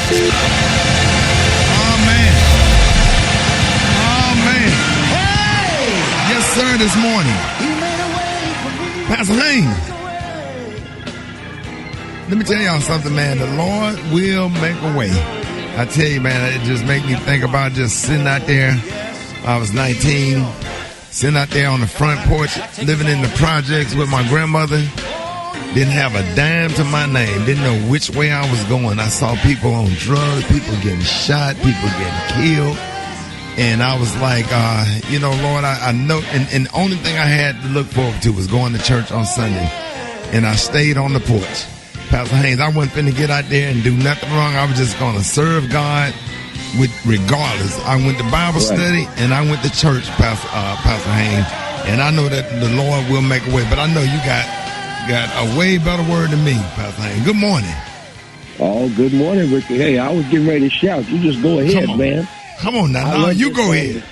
Oh, man. Oh, man. Hey! Yes, sir, this morning. Pastor Haynes. Let me tell y'all something, man. The Lord will make a way. I tell you, man, it just make me think about just sitting out there. I was 19, sitting out there on the front porch, living in the projects with my grandmother. Didn't have a dime to my name. Didn't know which way I was going. I saw people on drugs, people getting shot, people getting killed. And I was like, Lord, I know. And the only thing I had to look forward to was going to church on Sunday. And I stayed on the porch. Pastor Haynes, I wasn't finna get out there and do nothing wrong. I was just going to serve God regardless. I went to Bible study and I went to church, Pastor Haynes. And I know that the Lord will make a way. But I know you got a way better word than me, Pastor Haynes. Good morning. Oh, good morning, Ricky. Hey, I was getting ready to shout. You just go ahead, man. Come on now. No, you go ahead.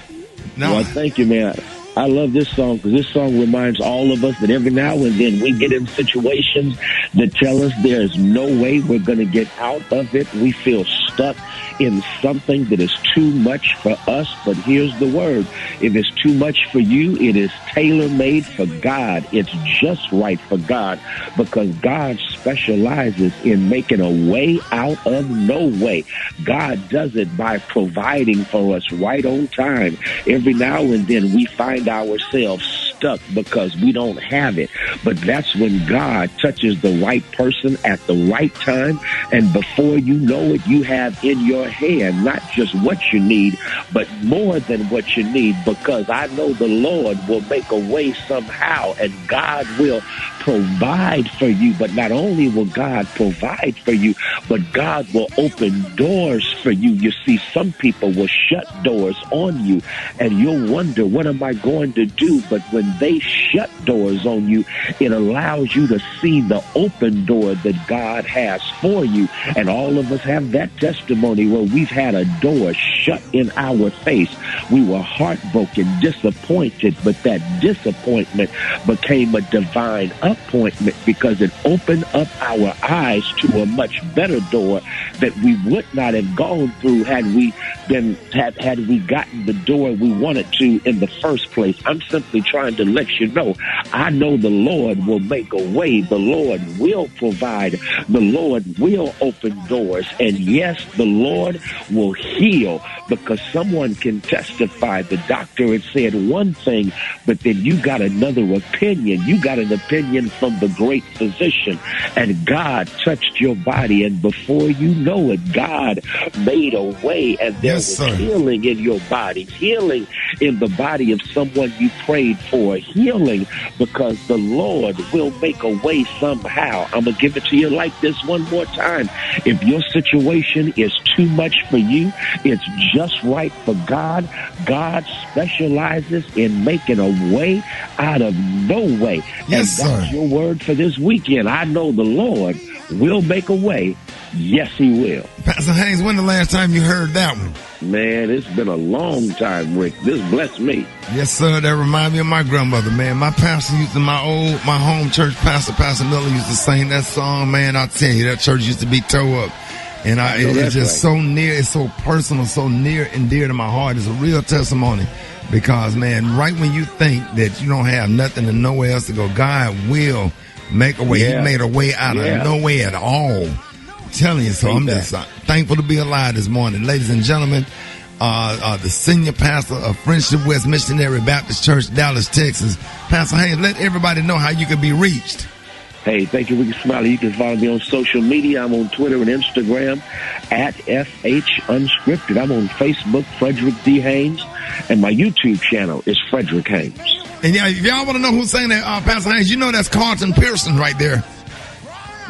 No. Well, thank you, man. I love this song because this song reminds all of us that every now and then we get in situations that tell us there's no way we're going to get out of it. We feel stuck in something that is too much for us. But here's the word. If it's too much for you, it is tailor-made for God. It's just right for God because God specializes in making a way out of no way. God does it by providing for us right on time. Every now and then we find ourselves stuck because we don't have it. But that's when God touches the right person at the right time. And before you know it, you have in your hand not just what you need, but more than what you need, because I know the Lord will make a way somehow and God will provide for you. But not only will God provide for you, but God will open doors for you. You see, some people will shut doors on you and you'll wonder, what am I going to do? But when they shut doors on you, it allows you to see the open door that God has for you. And all of us have that testimony where we've had a door shut in our face. We were heartbroken, disappointed, but that disappointment became a divine appointment because it opened up our eyes to a much better door that we would not have gone through had we gotten the door we wanted to in the first place. I'm simply trying to let you know, I know the Lord will make a way. The Lord will provide. The Lord will open doors. And yes, the Lord will heal, because someone can testify. The doctor had said one thing, but then you got another opinion. You got an opinion from the great physician, and God touched your body, and before you know it, God made a way, and there was healing in your body, healing in the body of someone you prayed for, healing because the Lord will make a way somehow. I'm going to give it to you like this one more time. If your situation is too much for you, it's just right for God. God specializes in making a way out of no way. Yes, and that's your word for this weekend. I know the Lord will make a way. Yes, he will. Pastor Haynes, when the last time you heard that one? Man, it's been a long time, Rick. This blessed me. Yes, sir. That reminds me of my grandmother, man. My pastor used to, my home church pastor, Pastor Miller, used to sing that song, man. I tell you, that church used to be tore up. And it's just so near, it's so personal, so near and dear to my heart. It's a real testimony because, man, right when you think that you don't have nothing and nowhere else to go, God will make a way. Yeah. He made a way out of no way at all. I'm telling you, so I'm just thankful to be alive this morning. Ladies and gentlemen, the senior pastor of Friendship West Missionary Baptist Church, Dallas, Texas. Pastor Haynes, let everybody know how you can be reached. Hey, thank you, Rickey Smiley. You can follow me on social media. I'm on Twitter and Instagram at FH Unscripted. I'm on Facebook, Frederick D. Haynes, and my YouTube channel is Frederick Haynes. And if y'all want to know who's saying that, Pastor Haynes, you know that's Carlton Pearson right there.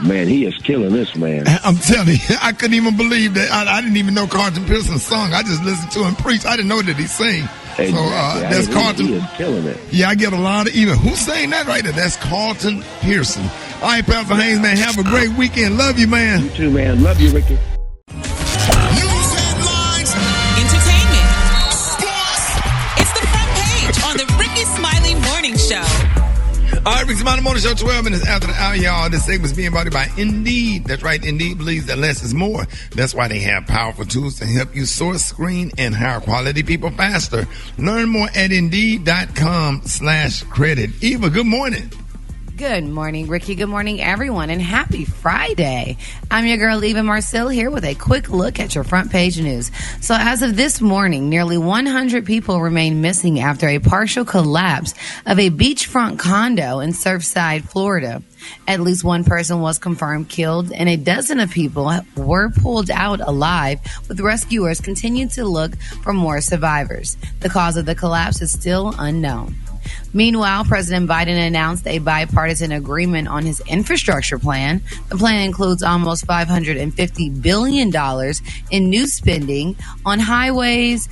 Man, he is killing this, man. I'm telling you, I couldn't even believe that. I didn't even know Carlton Pearson's song. I just listened to him preach. I didn't know that he sang. Exactly. So that's Carlton. He is killing it. Yeah, I get a lot of emails. Who's saying that right there? That's Carlton Pearson. All right, Pastor Haynes, man, have a great weekend. Love you, man. You too, man. Love you, Ricky. News headlines, entertainment, sports. It's the front page on the Rickey Smiley Morning Show. All right, Rickey Smiley Morning Show, 12 minutes after the hour, y'all. This segment is being brought to you by Indeed. That's right, Indeed believes that less is more. That's why they have powerful tools to help you source, screen, and hire quality people faster. Learn more at Indeed.com/credit. Eva, good morning. Good morning, Ricky. Good morning, everyone, and happy Friday. I'm your girl, Eva Marcel, here with a quick look at your front page news. So as of this morning, nearly 100 people remain missing after a partial collapse of a beachfront condo in Surfside, Florida. At least one person was confirmed killed, and a dozen of people were pulled out alive, with rescuers continuing to look for more survivors. The cause of the collapse is still unknown. Meanwhile, President Biden announced a bipartisan agreement on his infrastructure plan. The plan includes almost $550 billion in new spending on highways,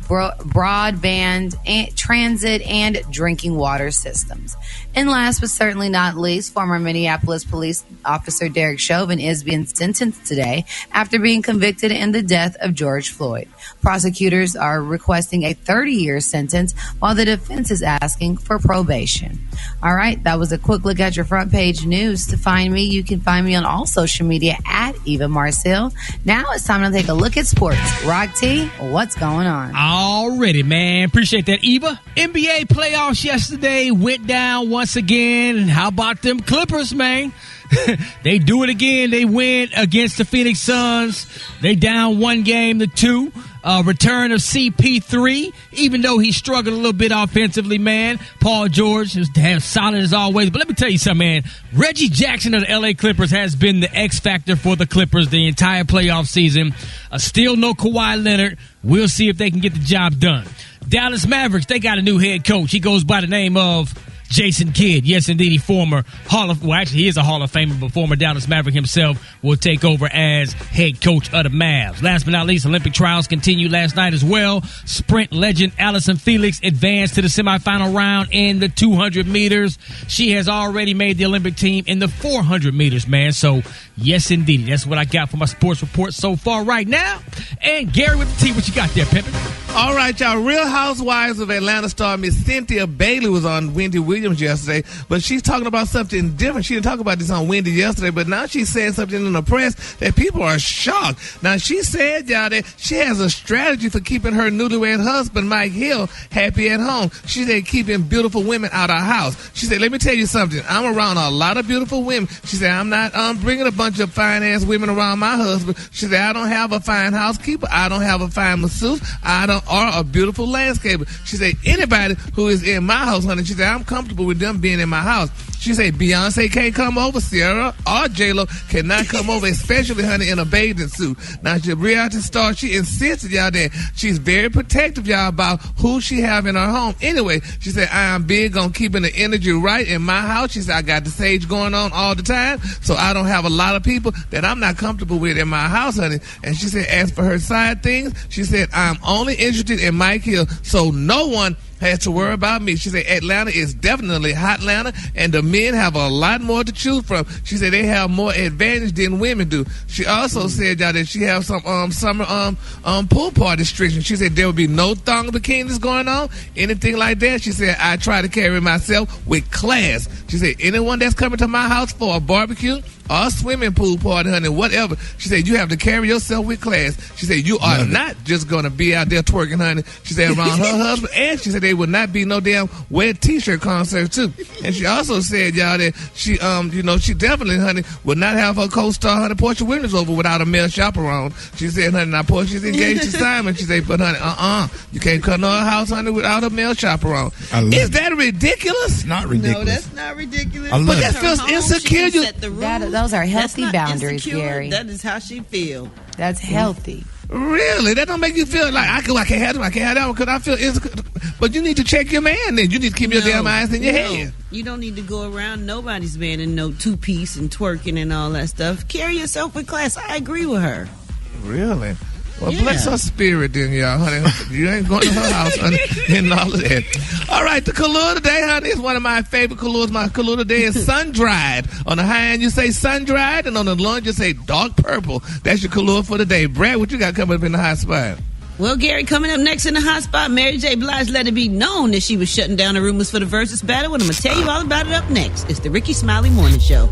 broadband, transit, and drinking water systems. And last but certainly not least, former Minneapolis police officer Derek Chauvin is being sentenced today after being convicted in the death of George Floyd. Prosecutors are requesting a 30-year sentence while the defense is asking for probation. All right, that was a quick look at your front page news. To find me, you can find me on all social media at Eva Marcel. Now it's time to take a look at sports. Rock T, what's going on? Already, man. Appreciate that, Eva. NBA playoffs yesterday went down once again. How about them Clippers, man? They do it again. They win against the Phoenix Suns. They down 1-2. Return of CP3, even though he struggled a little bit offensively, man. Paul George is solid as always. But let me tell you something, man. Reggie Jackson of the LA Clippers has been the X factor for the Clippers the entire playoff season. Still no Kawhi Leonard. We'll see if they can get the job done. Dallas Mavericks, they got a new head coach. He goes by the name of Jason Kidd. Yes, indeed, he is a Hall of Famer, but former Dallas Maverick himself will take over as head coach of the Mavs. Last but not least, Olympic trials continued last night as well. Sprint legend Allison Felix advanced to the semifinal round in the 200 meters. She has already made the Olympic team in the 400 meters, man. So, yes, indeed, that's what I got for my sports report so far right now. And Gary with the T, what you got there, Pimpin'? All right, y'all. Real Housewives of Atlanta star Miss Cynthia Bailey was on Wendy Williams yesterday, but she's talking about something different. She didn't talk about this on Wendy yesterday, but now she's saying something in the press that people are shocked. Now, she said, y'all, that she has a strategy for keeping her newlywed husband, Mike Hill, happy at home. She said keeping beautiful women out of her house. She said, let me tell you something. I'm around a lot of beautiful women. She said, I'm not bringing a bunch of fine-ass women around my husband. She said, I don't have a fine housekeeper. I don't have a fine masseuse. Or a beautiful landscaper. She said, anybody who is in my house, honey, she said, I'm comfortable with them being in my house. She said, Beyonce can't come over, Sierra or J-Lo cannot come over, especially, honey, in a bathing suit. Now, she's a reality star. She insisted, y'all, that she's very protective, y'all, about who she have in her home. Anyway, she said, I am big on keeping the energy right in my house. She said, I got the sage going on all the time, so I don't have a lot of people that I'm not comfortable with in my house, honey. And she said, as for her side things, she said, I'm only interested in Mike Hill, so no one has to worry about me. She said Atlanta is definitely hot Atlanta, and the men have a lot more to choose from. She said they have more advantage than women do. She also said that she have some summer pool party restrictions. She said there will be no thong bikinis going on, anything like that. She said I try to carry myself with class. She said anyone that's coming to my house for a barbecue or a swimming pool party, honey, whatever. She said you have to carry yourself with class. She said you are not just going to be out there twerking, honey. She said around her husband, and she said they would not be no damn wet t-shirt concert too. And she also said, y'all, that she she definitely, honey, would not have her co-star, honey, Portia Williams over without a male chaperone. She said, honey, now Portia's engaged to Simon. She said, but honey, you can't come to her house, honey, without a male chaperone. Is that ridiculous? It's not ridiculous. No, that's not ridiculous. But that feels insecure. Those are healthy boundaries, Gary. That is how she feels. That's healthy. Really? That don't make you feel like I can't have them. I can't have that one because I feel insecure. But you need to check your man then. You need to keep your damn eyes in your head. You don't need to go around nobody's man in no two-piece and twerking and all that stuff. Carry yourself with class. I agree with her. Really? Well, bless her spirit then, y'all, honey. You ain't going to her house, honey, and all of that. All right, the color today, honey, is one of my favorite colors. My color today is sun-dried. On the high end, you say sun-dried, and on the low end, you say dark purple. That's your color for today. Brad, what you got coming up in the hot spot? Well, Gary, coming up next in the hot spot, Mary J. Blige let it be known that she was shutting down the rumors for the Versus battle, and I'm going to tell you all about it up next. It's the Rickey Smiley Morning Show.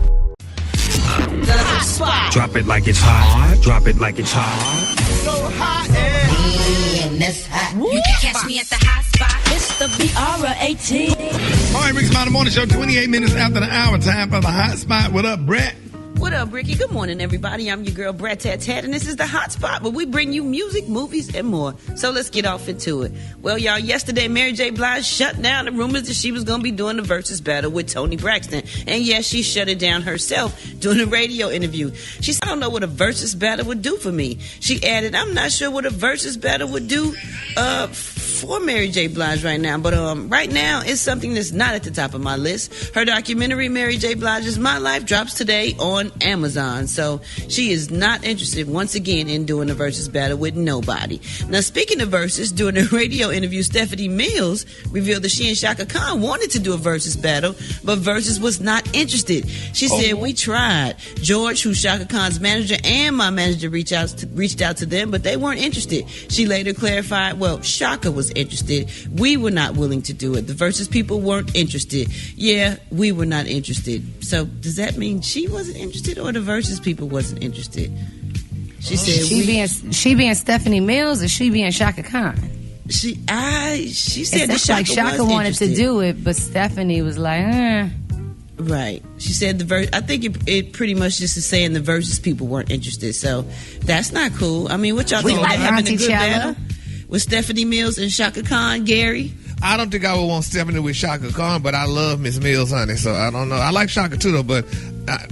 The hot spot. Drop it like it's hot. Drop it like it's hot. So hot, and that's hot. You can catch me at the hot spot. It's the BR18. All right, Rickey Smiley Morning Show, 28 minutes after the hour. Time for the hot spot. What up, Brett? What up, Ricky? Good morning, everybody. I'm your girl, Brat Tat Tat, and this is the hot spot where we bring you music, movies, and more. So let's get off into it. Well, y'all, yesterday, Mary J. Blige shut down the rumors that she was going to be doing the Versus battle with Toni Braxton. And yes, she shut it down herself during a radio interview. She said, I don't know what a Versus battle would do for me. She added, I'm not sure what a Versus battle would do for Mary J. Blige right now. But right now, it's something that's not at the top of my list. Her documentary, Mary J. Blige's My Life, drops today on Amazon. So she is not interested once again in doing a Versus battle with nobody. Now, speaking of Versus, during a radio interview, Stephanie Mills revealed that she and Shaka Khan wanted to do a Versus battle, but Versus was not interested. She said, we tried. George, who's Shaka Khan's manager, and my manager reached out to them, but they weren't interested. She later clarified, well, Shaka was interested. We were not willing to do it. The Versus people weren't interested. Yeah, we were not interested. So does that mean she wasn't interested, or the Versus people wasn't interested? She said she being Stephanie Mills, or she being Shaka Khan? She said that like Shaka wanted to do it, but Stephanie was like, Right. She said I think it pretty much just is saying the Versus people weren't interested. So that's not cool. I mean, what y'all think? Like having a good Chella battle with Stephanie Mills and Shaka Khan, Gary? I don't think I would want Stephanie with Shaka Khan, but I love Miss Mills, honey. So I don't know. I like Shaka too, though, but I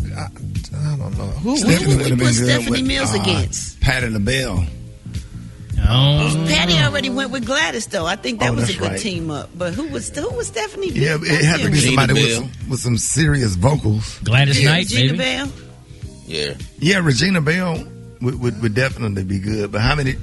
don't know. Who would we put Stephanie Mills against? Patti LaBelle. Patty already went with Gladys, though. I think that was a good team up. But who was Stephanie? Yeah, it had to be somebody with some serious vocals. Gladys Knight, Regina maybe. Bell. Yeah, Regina Bell would definitely be good. But how many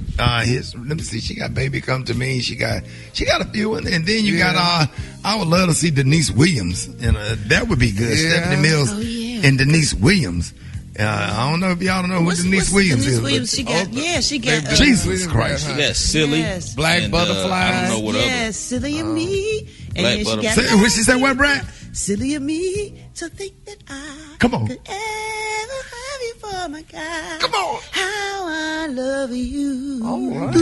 hits? Let me see. She got "Baby Come to Me." She got a few, and then you got. I would love to see Denise Williams, and that would be good. Yeah. Stephanie Mills and Denise Williams. I don't know if y'all know who Denise Williams is. She got Jesus Christ. She got Silly. Yes. Black Butterflies. I don't know what yes, Silly and me. And Black she got Butterflies. What she said? What, Brad? Silly and me to think that I Come on. could ever have you for my guy. Come on. How I love you. All right. She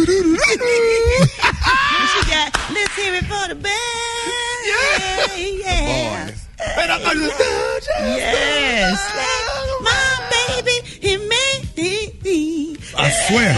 got, let's hear it for the band. Yeah. Boys. Yes. My baby, he made me. I swear.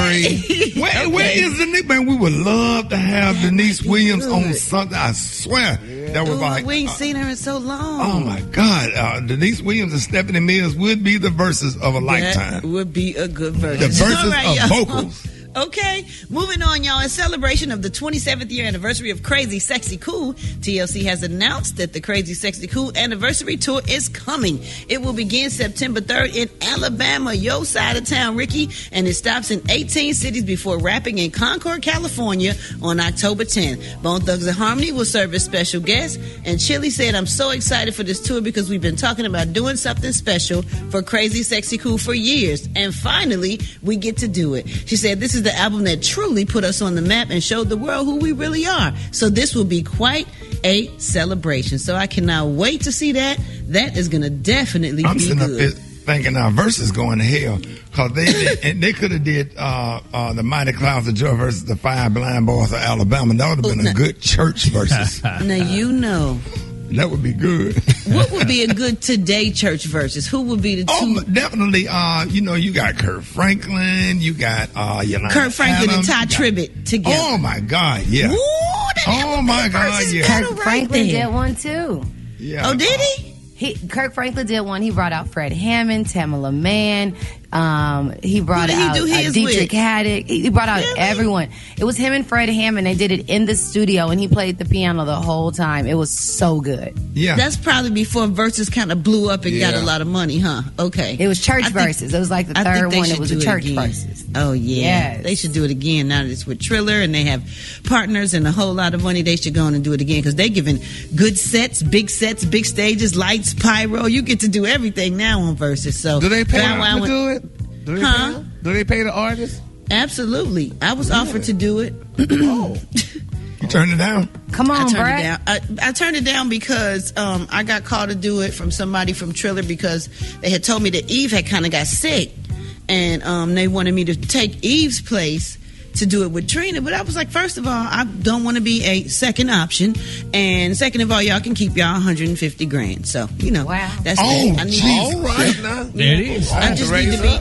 Where is Denise? Man, we would love to have Denise Williams on something. I swear. That was like. We ain't seen her in so long. Oh, my God. Denise Williams and Stephanie Mills would be the Versus of a lifetime. That would be a good versus. The Versus right, of y'all. vocals. Okay, moving on, y'all. In celebration of the 27th year anniversary of Crazy Sexy Cool, TLC has announced that the Crazy Sexy Cool anniversary tour is coming. It will begin September 3rd in Alabama, your side of town, Ricky, and it stops in 18 cities before wrapping in Concord, California on October 10th. Bone Thugs and Harmony will serve as special guests, and Chili said, I'm so excited for this tour because we've been talking about doing something special for Crazy Sexy Cool for years, and finally, we get to do it. She said, this is the album that truly put us on the map and showed the world who we really are. So this will be quite a celebration. So I cannot wait to see that. That is going to definitely I'm be sitting good. up here thinking our Versus going to hell because they could have did the Mighty Clouds of Joy versus the Five Blind Boys of Alabama. That would have been a good church Versus. Now you know. That would be good. What would be a good today church versus? Who would be the two? Oh, definitely. You got Kurt Franklin. You got Yolanda Kurt Franklin Adams, and Ty Tribbett together. Oh my God! Yeah. Ooh, oh my God! Yeah. Kurt Franklin did one too. Yeah. Oh, did he? Kirk Franklin did one. He brought out Fred Hammond, Tamala Mann. He brought Who did he out do his Dietrich with? Haddock. He brought out Really? everyone. It was him and Fred Hammond. They did it in the studio, and he played the piano the whole time. It was so good. Yeah. That's probably before Versus kind of blew up and got a lot of money, huh? Okay. It was church verses. It was like the I think third they one. should It was do a it church again. verses. Oh, yeah. Yes. They should do it again now that it's with Triller and they have partners and a whole lot of money. They should go on and do it again because they're giving good sets, big stages, lights, pyro. You get to do everything now on Versus. So Do they pay Bow Wow them to went- do it? Do they Huh? pay them? Do they pay the artists? Absolutely. I was offered to do it. You turned it down? Come on, Brad. I turned it down because I got called to do it from somebody from Triller because they had told me that Eve had kind of got sick, and they wanted me to take Eve's place to do it with Trina. But I was like, first of all, I don't want to be a second option, and second of all, y'all can keep y'all $150,000. So that's all right now. There it is. I just need to be,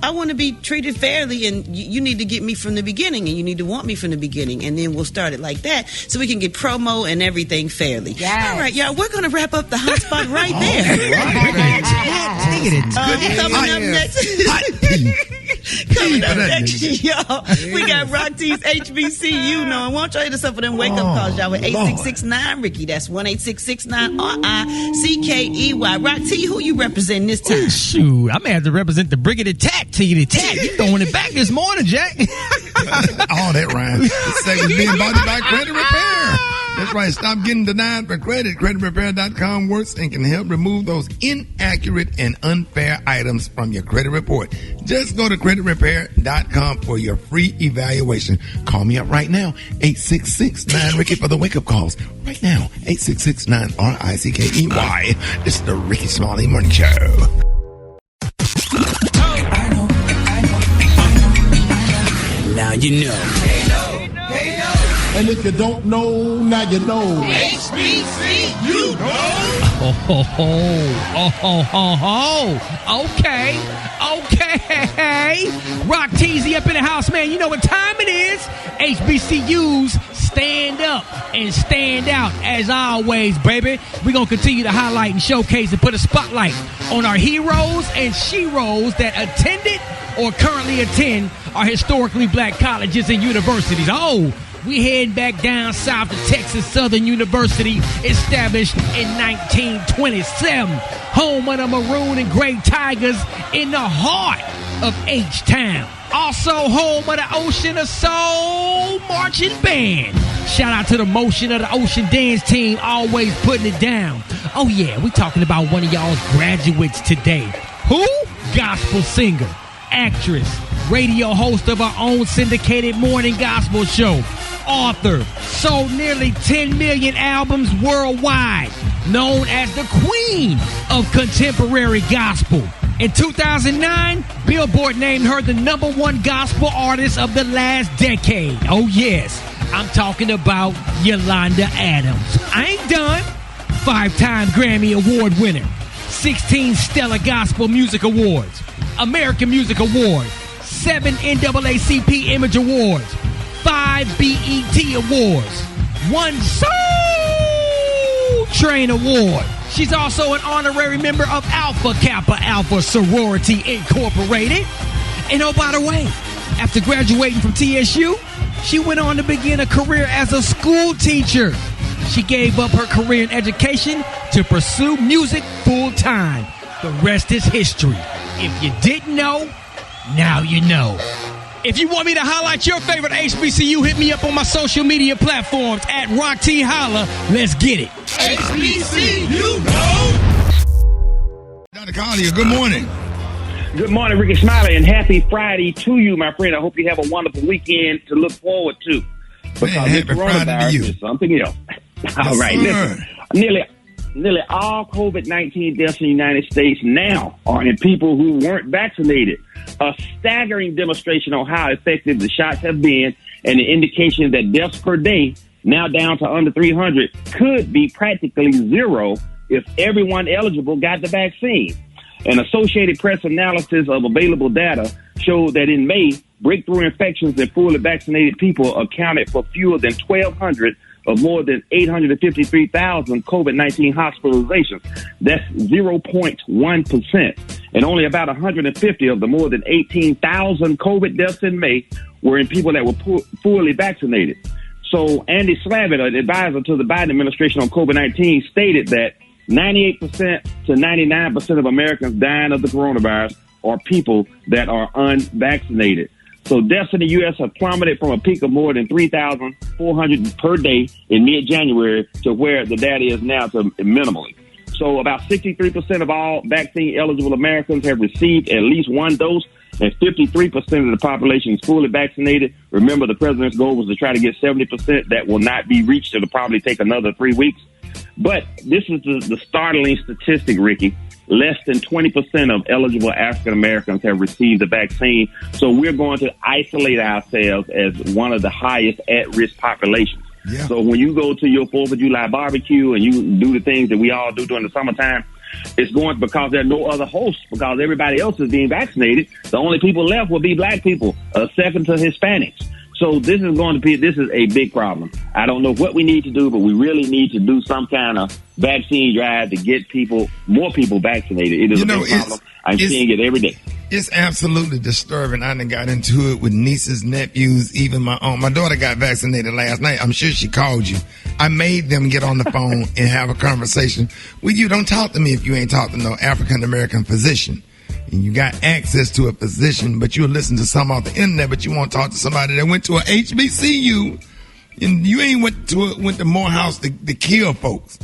I want to be treated fairly, and you need to get me from the beginning, and you need to want me from the beginning, and then we'll start it like that, so we can get promo and everything fairly. Yes. All right, y'all, we're gonna wrap up the hot spot right there. Coming up next. Coming up next, y'all. We got Rock T's HBCU. No, I won't try to suffer them wake up calls, y'all, with 8669 Ricky. That's 1-866-9-RICKEY. Rock T, who you representing this time? Shoot, I may have to represent the Brigade Attack to you. You throwing it back this morning, Jack. All that rhyme. This segment's being bought by Credit Repair. That's right. Stop getting denied for credit. CreditRepair.com works and can help remove those inaccurate and unfair items from your credit report. Just go to CreditRepair.com for your free evaluation. Call me up right now. 866-9-RICKY for the wake-up calls. Right now. 866-9-RICKEY. This is the Rickey Smiley Morning Show. Now you know. And if you don't know, now you know. HBCU, Okay. Rock Teasy up in the house, man. You know what time it is. HBCUs stand up and stand out as always, baby. We're going to continue to highlight and showcase and put a spotlight on our heroes and sheroes that attended or currently attend our historically black colleges and universities. We heading back down south to Texas Southern University, established in 1927, home of the Maroon and Gray Tigers in the heart of H-Town. Also home of the Ocean of Soul Marching Band. Shout out to the Motion of the Ocean Dance Team, always putting it down. Oh yeah, we talking about one of y'all's graduates today. Who? Gospel singer, actress, radio host of our own syndicated morning gospel show, author, sold nearly 10 million albums worldwide, known as the Queen of Contemporary Gospel. In 2009, Billboard named her the #1 gospel artist of the last decade. Oh yes, I'm talking about Yolanda Adams. I ain't done. 5-time Grammy Award winner, 16 Stellar Gospel Music Awards, American Music Award, 7 NAACP Image Awards, 5 BET Awards, 1 Soul Train Award. She's also an honorary member of Alpha Kappa Alpha Sorority Incorporated. And oh, by the way, after graduating from TSU, she went on to begin a career as a school teacher. She gave up her career in education to pursue music full time. The rest is history. If you didn't know, now you know. If you want me to highlight your favorite HBCU, hit me up on my social media platforms at Rock T Holla. Let's get it. HBCU, Dr. Collier, good morning. Good morning, Rickey Smiley, and happy Friday to you, my friend. I hope you have a wonderful weekend to look forward to. Because happy Friday to you. Is something else. All right, listen. Nearly all COVID-19 deaths in the United States now are in people who weren't vaccinated. A staggering demonstration on how effective the shots have been, and the indication that deaths per day, now down to under 300, could be practically zero if everyone eligible got the vaccine. An Associated Press analysis of available data showed that in May, breakthrough infections in fully vaccinated people accounted for fewer than 1,200 of more than 853,000 COVID-19 hospitalizations. That's 0.1%. And only about 150 of the more than 18,000 COVID deaths in May were in people that were fully vaccinated. So Andy Slavitt, an advisor to the Biden administration on COVID-19, stated that 98% to 99% of Americans dying of the coronavirus are people that are unvaccinated. So deaths in the U.S. have plummeted from a peak of more than 3,400 per day in mid-January to where the data is now to minimally. So about 63% of all vaccine-eligible Americans have received at least one dose and 53% of the population is fully vaccinated. Remember, the president's goal was to try to get 70%. That will not be reached. It'll probably take another 3 weeks. But this is the startling statistic, Ricky. Less than 20% of eligible African Americans have received the vaccine. So we're going to isolate ourselves as one of the highest at-risk populations. Yeah. So when you go to your 4th of July barbecue and you do the things that we all do during the summertime, it's going because there are no other hosts, because everybody else is being vaccinated. The only people left will be black people, second to Hispanics. So this is a big problem. I don't know what we need to do, but we really need to do some kind of vaccine drive to get more people vaccinated. It is a big problem. I'm seeing it every day. It's absolutely disturbing. I done got into it with nieces, nephews, even my own. My daughter got vaccinated last night. I'm sure she called you. I made them get on the phone and have a conversation with you. Don't talk to me if you ain't talked to no African-American physician. And you got access to a physician, but you'll listen to some off the internet, but you won't talk to somebody that went to a HBCU, and you ain't went to Morehouse to kill folks.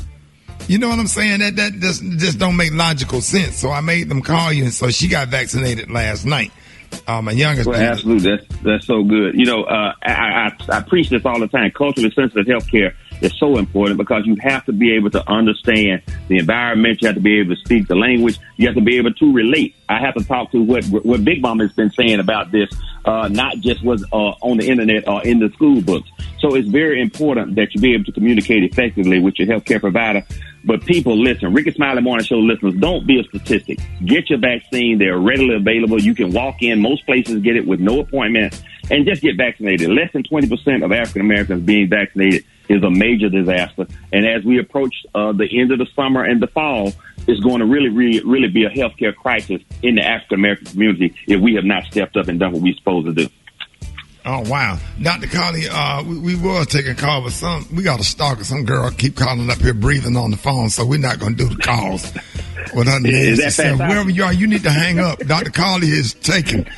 You know what I'm saying? That just don't make logical sense. So I made them call you, and so she got vaccinated last night. My youngest. Well, absolutely, that's so good. You know, I preach this all the time. Culturally sensitive healthcare is so important because you have to be able to understand the environment. You have to be able to speak the language. You have to be able to relate. I have to talk to what Big Mama has been saying about this, not just what's on the internet or in the school books. So it's very important that you be able to communicate effectively with your healthcare provider. But people, listen, Rickey Smiley Morning Show listeners, don't be a statistic. Get your vaccine. They're readily available. You can walk in. Most places get it with no appointment and just get vaccinated. Less than 20% of African Americans being vaccinated is a major disaster. And as we approach the end of the summer and the fall, it's going to really be a healthcare crisis in the African American community if we have not stepped up and done what we're supposed to do. Oh, wow. Dr. Carly, we were taking calls, but we got a stalker. Some girl keep calling up here breathing on the phone, so we're not going to do the calls with her name. Wherever you are, you need to hang up. Dr. Carly is taken.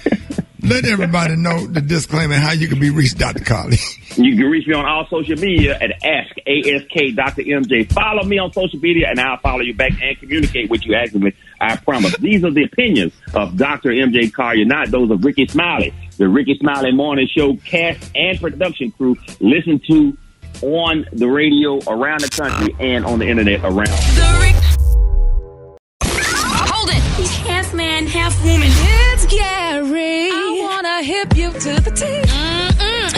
Let everybody know the disclaimer, how you can be reached, Dr. Carly. You can reach me on all social media at Ask Dr. MJ. Follow me on social media, and I'll follow you back and communicate with you actively. I promise. These are the opinions of Dr. MJ Collier, not those of Rickey Smiley. The Rickey Smiley Morning Show cast and production crew listen to on the radio around the country and on the internet around. Hold it! He's half man, half woman. It's Gary. I wanna hip you to the T.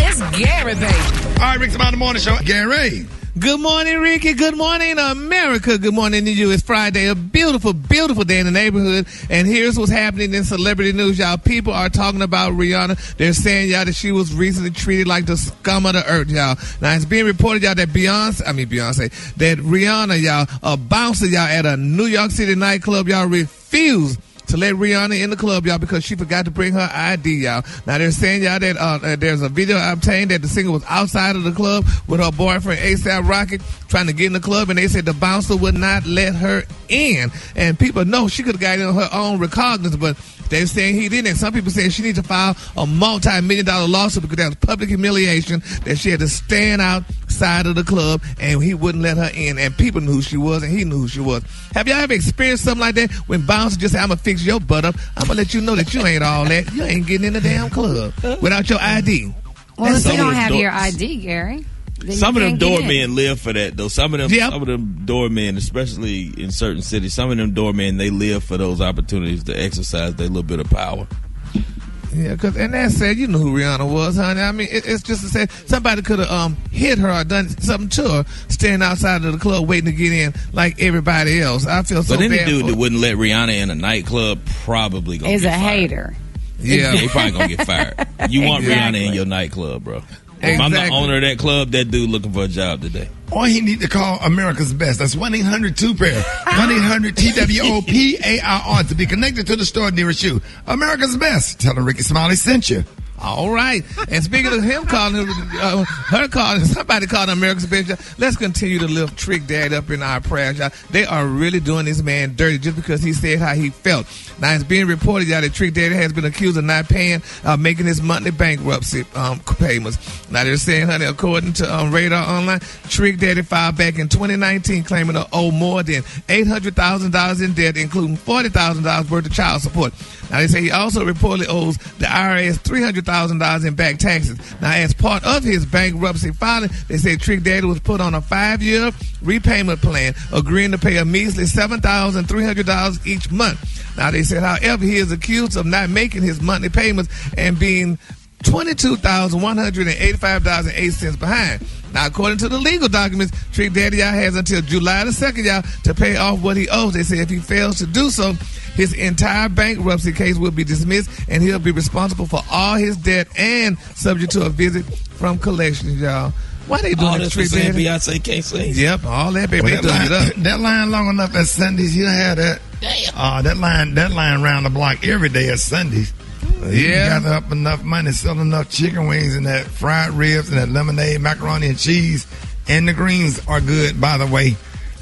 It's Gary, baby. All right, Rickey Smiley Morning Show. Gary. Good morning, Ricky. Good morning, America. Good morning to you. It's Friday, a beautiful, beautiful day in the neighborhood. And here's what's happening in celebrity news, y'all. People are talking about Rihanna. They're saying, y'all, that she was recently treated like the scum of the earth, y'all. Now, it's being reported, y'all, that that Rihanna, y'all, a bouncer, y'all, at a New York City nightclub, y'all, refused to let Rihanna in the club, y'all, because she forgot to bring her ID, y'all. Now, they're saying, y'all, that there's a video obtained that the singer was outside of the club with her boyfriend, A$AP Rocky, trying to get in the club, and they said the bouncer would not let her in. And people know she could have got in on her own recognizance, but they're saying he didn't. And some people saying she needs to file a multi-million-dollar lawsuit because that was public humiliation, that she had to stand outside of the club and he wouldn't let her in. And people knew who she was and he knew who she was. Have y'all ever experienced something like that when bouncers just say, I'm going to fix your butt up. I'm going to let you know that you ain't all that. You ain't getting in the damn club without your ID. Well, if you don't have your ID, Gary. Some of them doormen live for that, though. Some of them doormen, especially in certain cities, some of them doormen, they live for those opportunities to exercise their little bit of power. Yeah, and that said, you know who Rihanna was, honey. I mean, it's just to say somebody could have hit her or done something to her, standing outside of the club waiting to get in like everybody else. I feel so bad. But any dude that wouldn't let Rihanna in a nightclub probably gonna is get a fired. hater. Yeah, they probably gonna get fired. You want Rihanna in your nightclub, bro. If I'm the owner of that club, that dude looking for a job today. Or he need to call America's Best. That's 1-800-2-PAIR. 1-800-TWOPAIR to be connected to the store nearest you. America's Best. Tell them Rickey Smiley sent you. All right. And speaking of him calling her calling, somebody calling America's Best, let's continue to lift Trick Daddy up in our prayers, y'all. They are really doing this man dirty just because he said how he felt. Now, it's being reported, y'all, that Trick Daddy has been accused of not paying, making his monthly bankruptcy payments. Now, they're saying, honey, according to Radar Online, Trick Daddy filed back in 2019 claiming to owe more than $800,000 in debt, including $40,000 worth of child support. Now, they say he also reportedly owes the IRS $300,000 in back taxes. Now, as part of his bankruptcy filing, they say Trick Daddy was put on a 5-year repayment plan, agreeing to pay a measly $7,300 each month. Now, they said, however, he is accused of not making his monthly payments and being $22,185.08 behind. Now, according to the legal documents, Trick Daddy has until July the 2nd, to pay off what he owes. They say if he fails to do so, his entire bankruptcy case will be dismissed, and he'll be responsible for all his debt and subject to a visit from collections, y'all. Why they doing this, Trick Daddy? Beyonce can't sing. Yep, all that, baby. They doing it up. That line long enough at Sundays, you had that. That line around the block every day at Sundays. You gather up enough money, sell enough chicken wings and that fried ribs and that lemonade, macaroni and cheese, and the greens are good, by the way.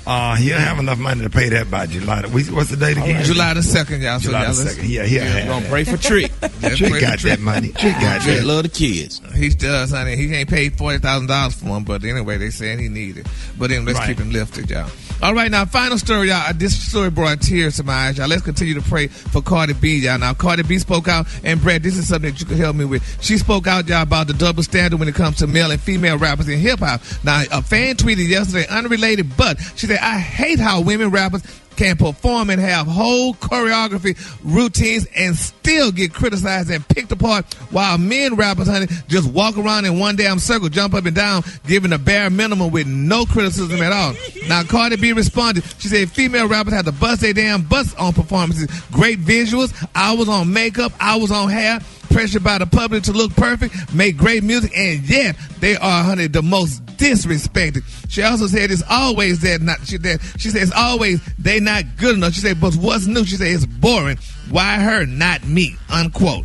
He'll have enough money to pay that by July. What's the date again? July the 2nd, y'all. July the 2nd. Yeah. Gonna pray for Trick. Trick got that money. Trick got that. Love the kids. He does, honey. He ain't paid $40,000 for him, but anyway, they saying he need it. But then let's keep him lifted, y'all. All right, now, final story, y'all. This story brought tears to my eyes, y'all. Let's continue to pray for Cardi B, y'all. Now, Cardi B spoke out, and Brad, this is something that you could help me with. She spoke out, y'all, about the double standard when it comes to male and female rappers in hip-hop. Now, a fan tweeted yesterday, unrelated, but she said, I hate how women rappers can perform and have whole choreography routines and still get criticized and picked apart, while men rappers, honey, just walk around in one damn circle, jump up and down, giving the bare minimum with no criticism at all. Now, Cardi B responded. She said female rappers have to bust their damn butts on performances. Great visuals, hours on makeup, hours on hair, pressured by the public to look perfect, make great music, and yet they are, honey, the most disrespected. She also said it's always that not. She said it's always they not good enough. She said, but what's new? She said it's boring. Why her, not me? Unquote.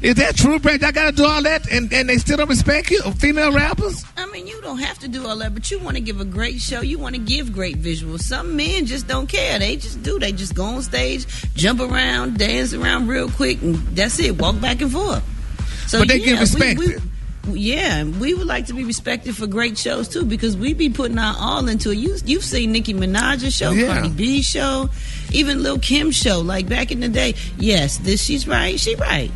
Is that true, Brad? I gotta do all that, and they still don't respect you, female rappers? I mean, you don't have to do all that, but you want to give a great show. You want to give great visuals. Some men just don't care. They just do. They just go on stage, jump around, dance around real quick, and that's it. Walk back and forth. So, but they get respected. We would like to be respected for great shows too, because we be putting our all into it. You've seen Nicki Minaj's show, Cardi B's show, even Lil Kim's show, like back in the day. Yes, she's right. She right.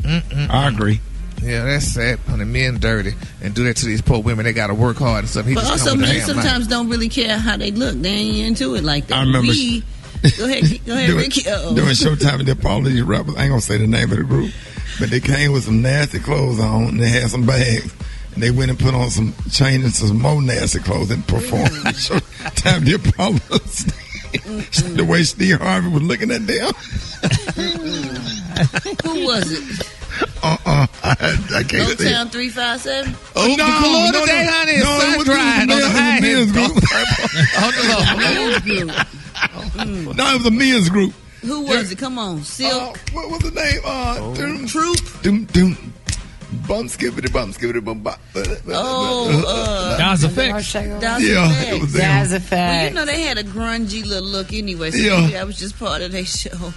I agree. Yeah, that's sad. Honey, men dirty and do that to these poor women. They got to work hard and stuff. But also, men sometimes don't really care how they look. They ain't into it like that. I remember. Go ahead, Ricky. During Showtime, they all these rappers. I ain't gonna say the name of the group, but they came with some nasty clothes on and they had some bags. And they went and put on some changes to some more nasty clothes and performed. Showtime, the Apollos. The way Steve Harvey was looking at them. Who was it? I can't say. Motown 357? Oh, no, the Lord today, honey, is sun-dried on the high men's group. No, it was a men's group. Who was it? Come on, Silk. What was the name? Troop. Bum skibbity bum skibbity bum bop. That was Effects. It was Daz Effects. Well, you know they had a grungy little look anyway, so that was just part of their show.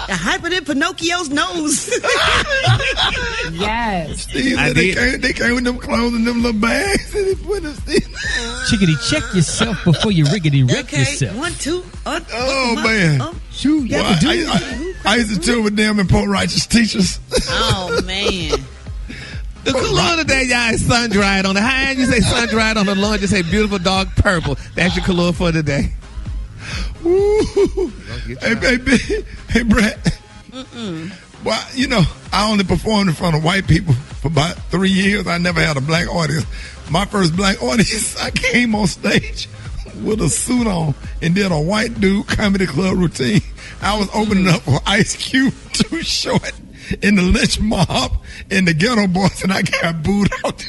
The hyper in Pinocchio's nose. Yes. They came with them clothes and them little bags. And they put them Chickity, check yourself before you riggedy wreck yourself. 1, 2. Oh, man. Shoot, you have to do it. I used to tour with them and poor righteous teachers. Oh, man. The color today, y'all, is sun-dried. On the high end, you say sun-dried. On the low end, you say beautiful dark purple. That's your color for today. Ooh. Hey, baby. Hey, Brett. Well, you know, I only performed in front of white people for about 3 years. I never had a black audience. My first black audience, I came on stage with a suit on and did a white dude comedy club routine. I was opening up for Ice Cube, Too Short, in the Lynch Mob, and the Ghetto Boys, and I got booed out.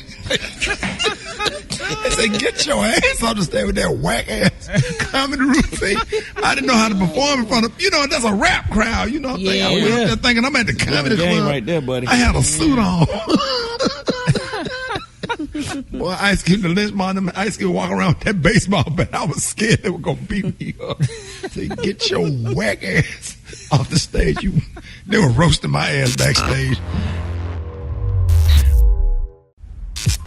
They say, get your ass off the stage with that whack ass comedy routine. I didn't know how to perform in front of, that's a rap crowd. I was up there thinking I'm at the comedy club. Right there, buddy. I had a suit on. Boy, Ice Cube, the lynch mob, Ice Cube walk around with that baseball bat. I was scared they were going to beat me up. Say, get your whack ass off the stage. They were roasting my ass backstage.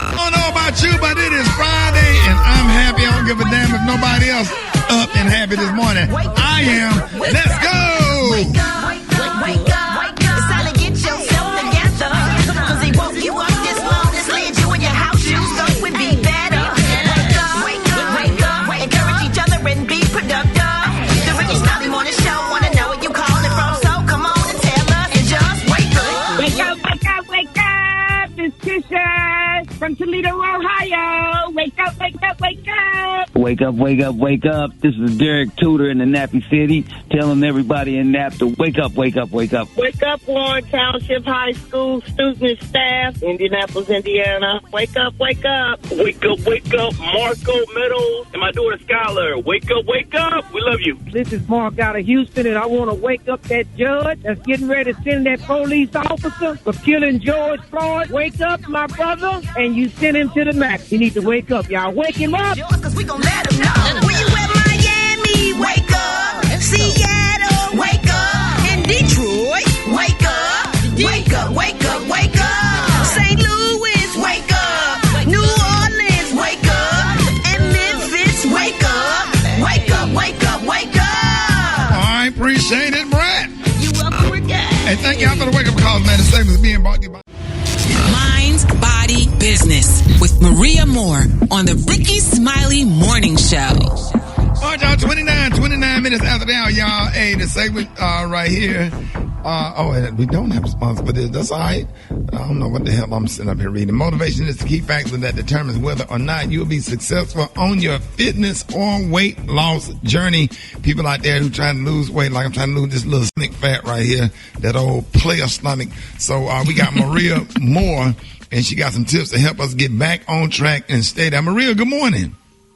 I don't know about you, but it is Friday, and I'm happy. I don't give a damn if nobody else up and happy this morning. I am. Let's go. Wake up, wake up, wake up. It's time to get yourself together. Cause he woke you up this morning, slid you in your house shoes, so we be better. Wake up, wake up, wake up. Encourage each other and be productive. The Rickey Smiley Morning Show, wanna know where you calling from, so come on and tell us and just wake up. Wake up, wake up, wake up. It's Tisha from Toledo, Ohio. Wake up, wake up, wake up. Wake up, wake up, wake up. This is Derek Tudor in the Nappy City, telling everybody in Nap to wake up, wake up, wake up. Wake up, Warren Township High School students and staff, Indianapolis, Indiana. Wake up, wake up. Wake up, wake up, Marco Meadows and my daughter Skylar. Wake up, wake up. We love you. This is Mark out of Houston, and I want to wake up that judge that's getting ready to send that police officer for killing George Floyd. Wake up, my brother, and you send him to the max. You need to wake up, y'all. Wake him up. Cause we gon' let him know. When you at Miami, wake up. Seattle, wake up. In Detroit, wake up. Wake up, wake up, wake up. St. Louis, wake up. New Orleans, wake up. And Memphis, wake up. Wake up, wake up, wake up. I appreciate it, Brett. You welcome, Ricky. Hey, thank y'all for the wake-up calls, man. The segment is being brought to you by Mind, Body, Business with Maria Moore on the Rickey Smiley Morning Show. All right, y'all, 29 minutes after the hour, y'all. Hey, the segment right here. We don't have a sponsor for this. That's all right. I don't know what the hell I'm sitting up here reading. Motivation is the key factor that determines whether or not you'll be successful on your fitness or weight loss journey. People out there who trying to lose weight, like I'm trying to lose this little stomach fat right here, that old player stomach. So we got Maria Moore, and she got some tips to help us get back on track and stay there. Maria, good morning.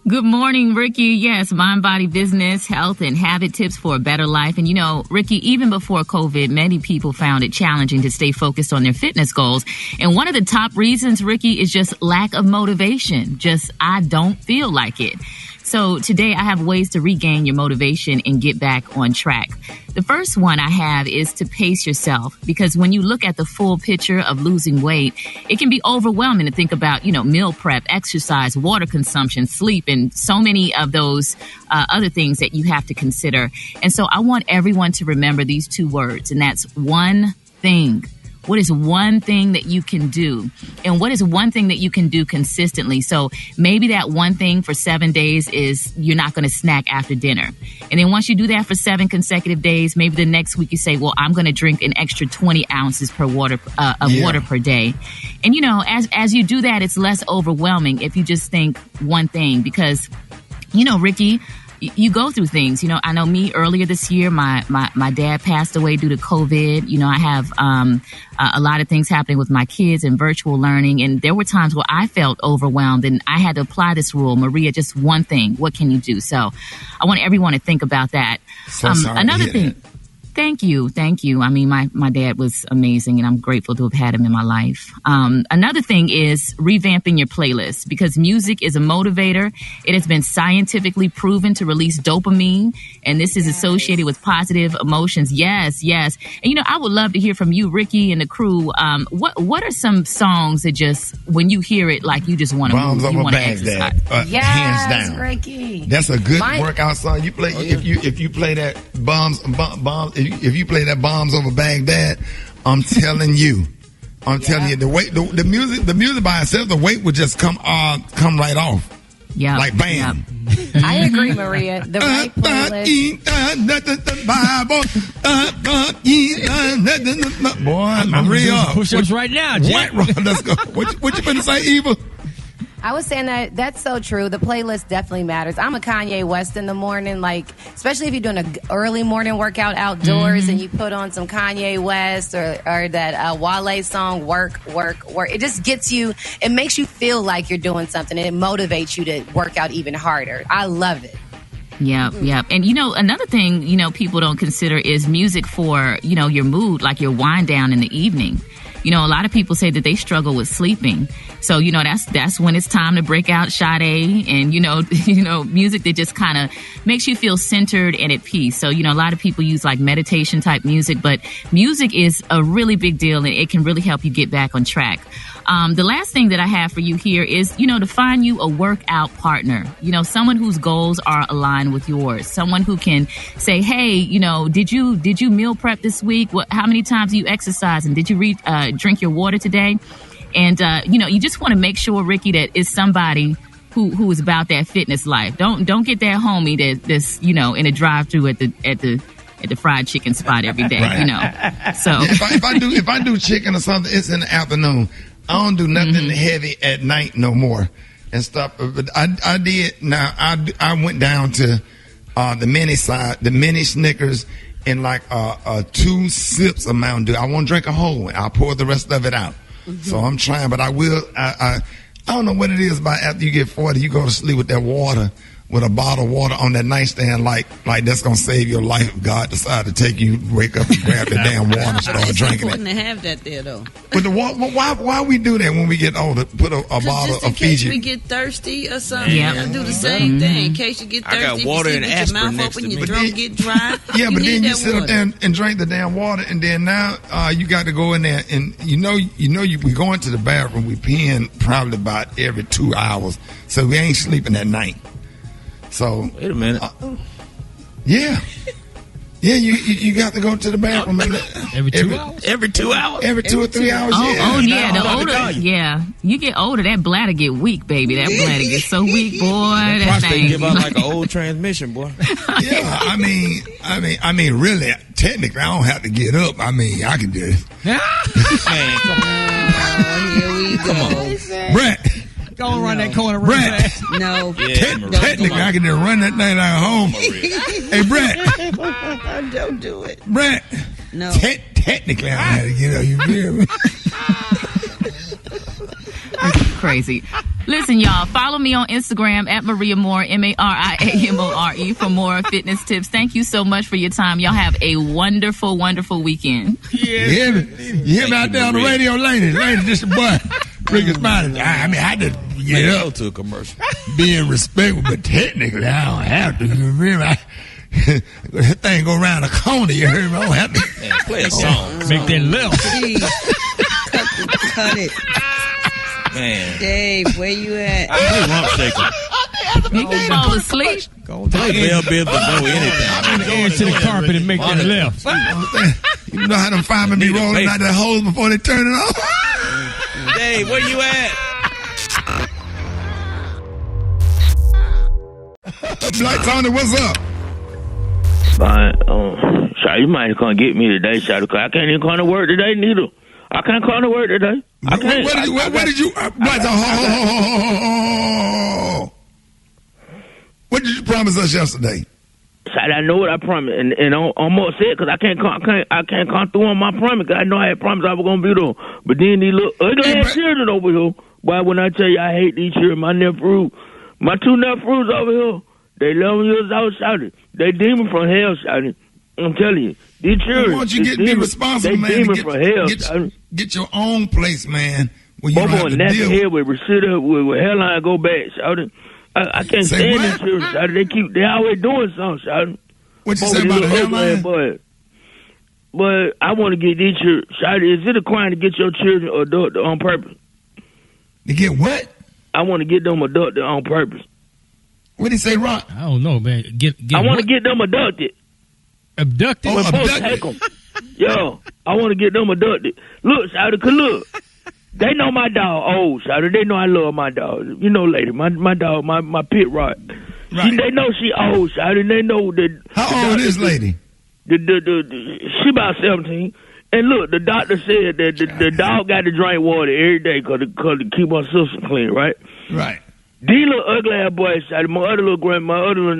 Good morning, Ricky. Yes, mind, body, business, health, and habit tips for a better life. And, Ricky, even before COVID, many people found it challenging to stay focused on their fitness goals. And one of the top reasons, Ricky, is just lack of motivation. I don't feel like it. So today I have ways to regain your motivation and get back on track. The first one I have is to pace yourself, because when you look at the full picture of losing weight, it can be overwhelming to think about, meal prep, exercise, water consumption, sleep, and so many of those other things that you have to consider. And so I want everyone to remember these two words, and that's one thing. What is one thing that you can do? And what is one thing that you can do consistently? So maybe that one thing for 7 days is you're not going to snack after dinner. And then once you do that for 7 consecutive days, maybe the next week you say, well, I'm going to drink an extra 20 ounces of water per day. And, as you do that, it's less overwhelming if you just think one thing, because, Ricky, you go through things. I know me earlier this year, my dad passed away due to COVID. I have a lot of things happening with my kids and virtual learning. And there were times where I felt overwhelmed and I had to apply this rule. Maria, just one thing. What can you do? So I want everyone to think about that. Another thing. Thank you. I mean, my dad was amazing, and I'm grateful to have had him in my life. Another thing is revamping your playlist, because music is a motivator. It has been scientifically proven to release dopamine, and this is associated with positive emotions. Yes. And, I would love to hear from you, Ricky, and the crew. What are some songs that just, when you hear it, like you just want to move, you want to exercise? Hands down. Ricky. That's a good workout song. You play if you play that bombs. If you play that Bombs Over Baghdad, I'm telling you, the weight, the music by itself, the weight would just come right off. Yeah, like bam. Yep. I agree, Maria. The right playlist. Boy, Maria, push-ups right now, Jack. Let's go. What you finna say, Eva? I was saying that's so true. The playlist definitely matters. I'm a Kanye West in the morning, like, especially if you're doing an early morning workout outdoors and you put on some Kanye West or that Wale song, work. It just gets you, it makes you feel like you're doing something, and it motivates you to work out even harder. I love it. Yep. And, another thing, people don't consider is music for, your mood, like your wind down in the evening. A lot of people say that they struggle with sleeping. So, that's when it's time to break out Sade and, music that just kind of makes you feel centered and at peace. So, a lot of people use like meditation type music, but music is a really big deal and it can really help you get back on track. The last thing that I have for you here is, to find you a workout partner, someone whose goals are aligned with yours, someone who can say, hey, did you meal prep this week? How many times do you exercise? And did you drink your water today? And, you just want to make sure, Ricky, that it's somebody who is about that fitness life. Don't get that homie that's, in a drive-thru at the fried chicken spot every day, right. So if I do chicken or something, it's in the afternoon. I don't do nothing heavy at night no more and stuff. But I did. Now I went down to the mini Snickers and like 2 sips of Mountain Dew. I won't drink a whole one. I'll pour the rest of it out. So I'm trying, but I will. I don't know what it is about after you get 40, you go to sleep with that water, with a bottle of water on that nightstand, like that's gonna save your life. If God decided to take you, wake up and grab the damn water and start drinking it. It's important to have that there, though. But why we do that when we get older? Put a bottle just in of case Fiji. we get thirsty or something, you do the same thing. In case you get thirsty, I got water you and sleep with your aspirin mouth next open, to your me. throat get dry. Yeah, but then you that sit up water. there and drink the damn water, and then now you got to go in there, and we go into the bathroom, we peeing probably about every 2 hours, so we ain't sleeping at night. So wait a minute. Yeah, you got to go to the bathroom every 2 hours. Every 2 hours. Every 2 or 3 hours. The older, you get older, that bladder get weak, baby. That bladder gets so weak, boy. That prostate thing give out like an old transmission, boy. Yeah, I mean, really, technically, I don't have to get up. I mean, I can do it. Man, Here we go. Come on, Brett. Go and run that corner real Brett. fast. No. Technically, I can just run that thing like home. Hey, Brett. Don't do it. Brett. No. Technically, I had to get up. You feel me? Crazy. Listen, y'all, follow me on Instagram at Maria Moore, MariaMore, for more fitness tips. Thank you so much for your time. Y'all have a wonderful, wonderful weekend. Yeah. You hear me out there on the radio, ladies? Ladies, this your boy, Rickey Smiley. I just get up to a commercial. Being respectful, but technically, I don't have to. You hear me? That thing go around the corner, you hear me? I don't have to. Man, play a song. Make that left. Cut it. Man. Dave, where you at? Play Rump Shaker. You can fall asleep. Play Bell Biv DeVoe, anything. Air to the carpet and make that left. You know how them firemen be rolling out that hose before they turn it off? Dave, where you at? Black Tony, what's up? Fine. You might come get me today, Shotty, because I can't even come to work today, neither. I can't come to work today. I can't. What did you what did you promise us yesterday? I know what I promised, and I'm almost said because I can't come through on my promise. I know I had promised I was gonna be there, but then these little ugly ass children over here. Why when I tell you I hate these children, my 2 nephews over here, they 11 years old, shouted. They demon from hell, shouted. I'm telling you, these children. Why don't you be responsible, man? Get your own place, man. Where you don't have to deal here with receiver with hairline go back, shouted. I can't stand these children, shouted. They always doing something, shouted. What you say about the hairline? But I want to get these children, shouted. Is it a crime to get your children adopted on purpose? To get what? I want to get them adopted on purpose. What did he say, Rock? I don't know, man. I want to get them adopted. Abducted? Oh, abducted. Take them. Yo, I want to get them adopted. Look, Shouty, look. They know my dog old, Shouty. They know I love my dog. You know, lady, my dog, my pit rod. Right. They know she old, Shouty. They know that. How old is lady? She about 17. And look, the doctor said that the dog got to drink water every day because to keep her system clean, right? Right. These little ugly ass boys, my other little grandmama little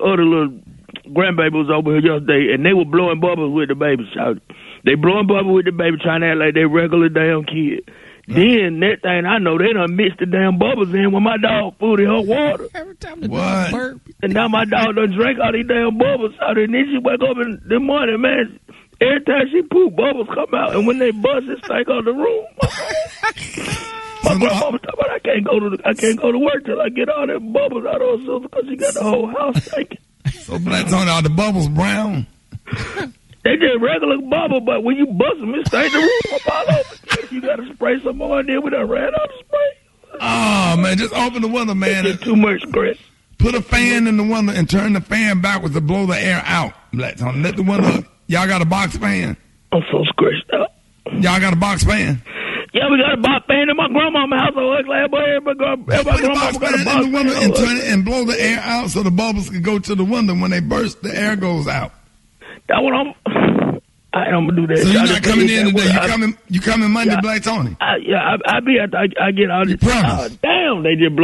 other little grandbaby was over here yesterday, and they were blowing bubbles with the baby. They blowing bubbles with the baby, trying to act like they regular damn kid. Then next thing I know, they done mixed the damn bubbles in with my dog food in her water. Every time the What? dog burp. And now my dog done drank all these damn bubbles out. And then she wake up in the morning, man. Every time she poop, bubbles come out. And when they bust, it stank out the room. My grandmama talking about I can't go to work till I get all them bubbles out of her sister because she got the whole house stinking. So Black Tony, are the bubbles brown? They just regular bubble, but when you bust them, it stank the room up all over. You got to spray some more, and then we done ran out of spray. Oh, man, just open the window, man. It's too much, Chris. Put a fan in the window and turn the fan backwards to blow the air out. Black Tony, let the window. Y'all got a box fan? I'm so scratched out. Y'all got a box fan? Yeah, we got a box fan in my grandmama's house. So everybody Put the box fan in the window and turn it and blow the air out so the bubbles can go to the window. When they burst, the air goes out. That what I'm gonna do that. So you're not coming in today. You coming Monday, yeah, Black Tony? I be at. I get all this. Damn! They just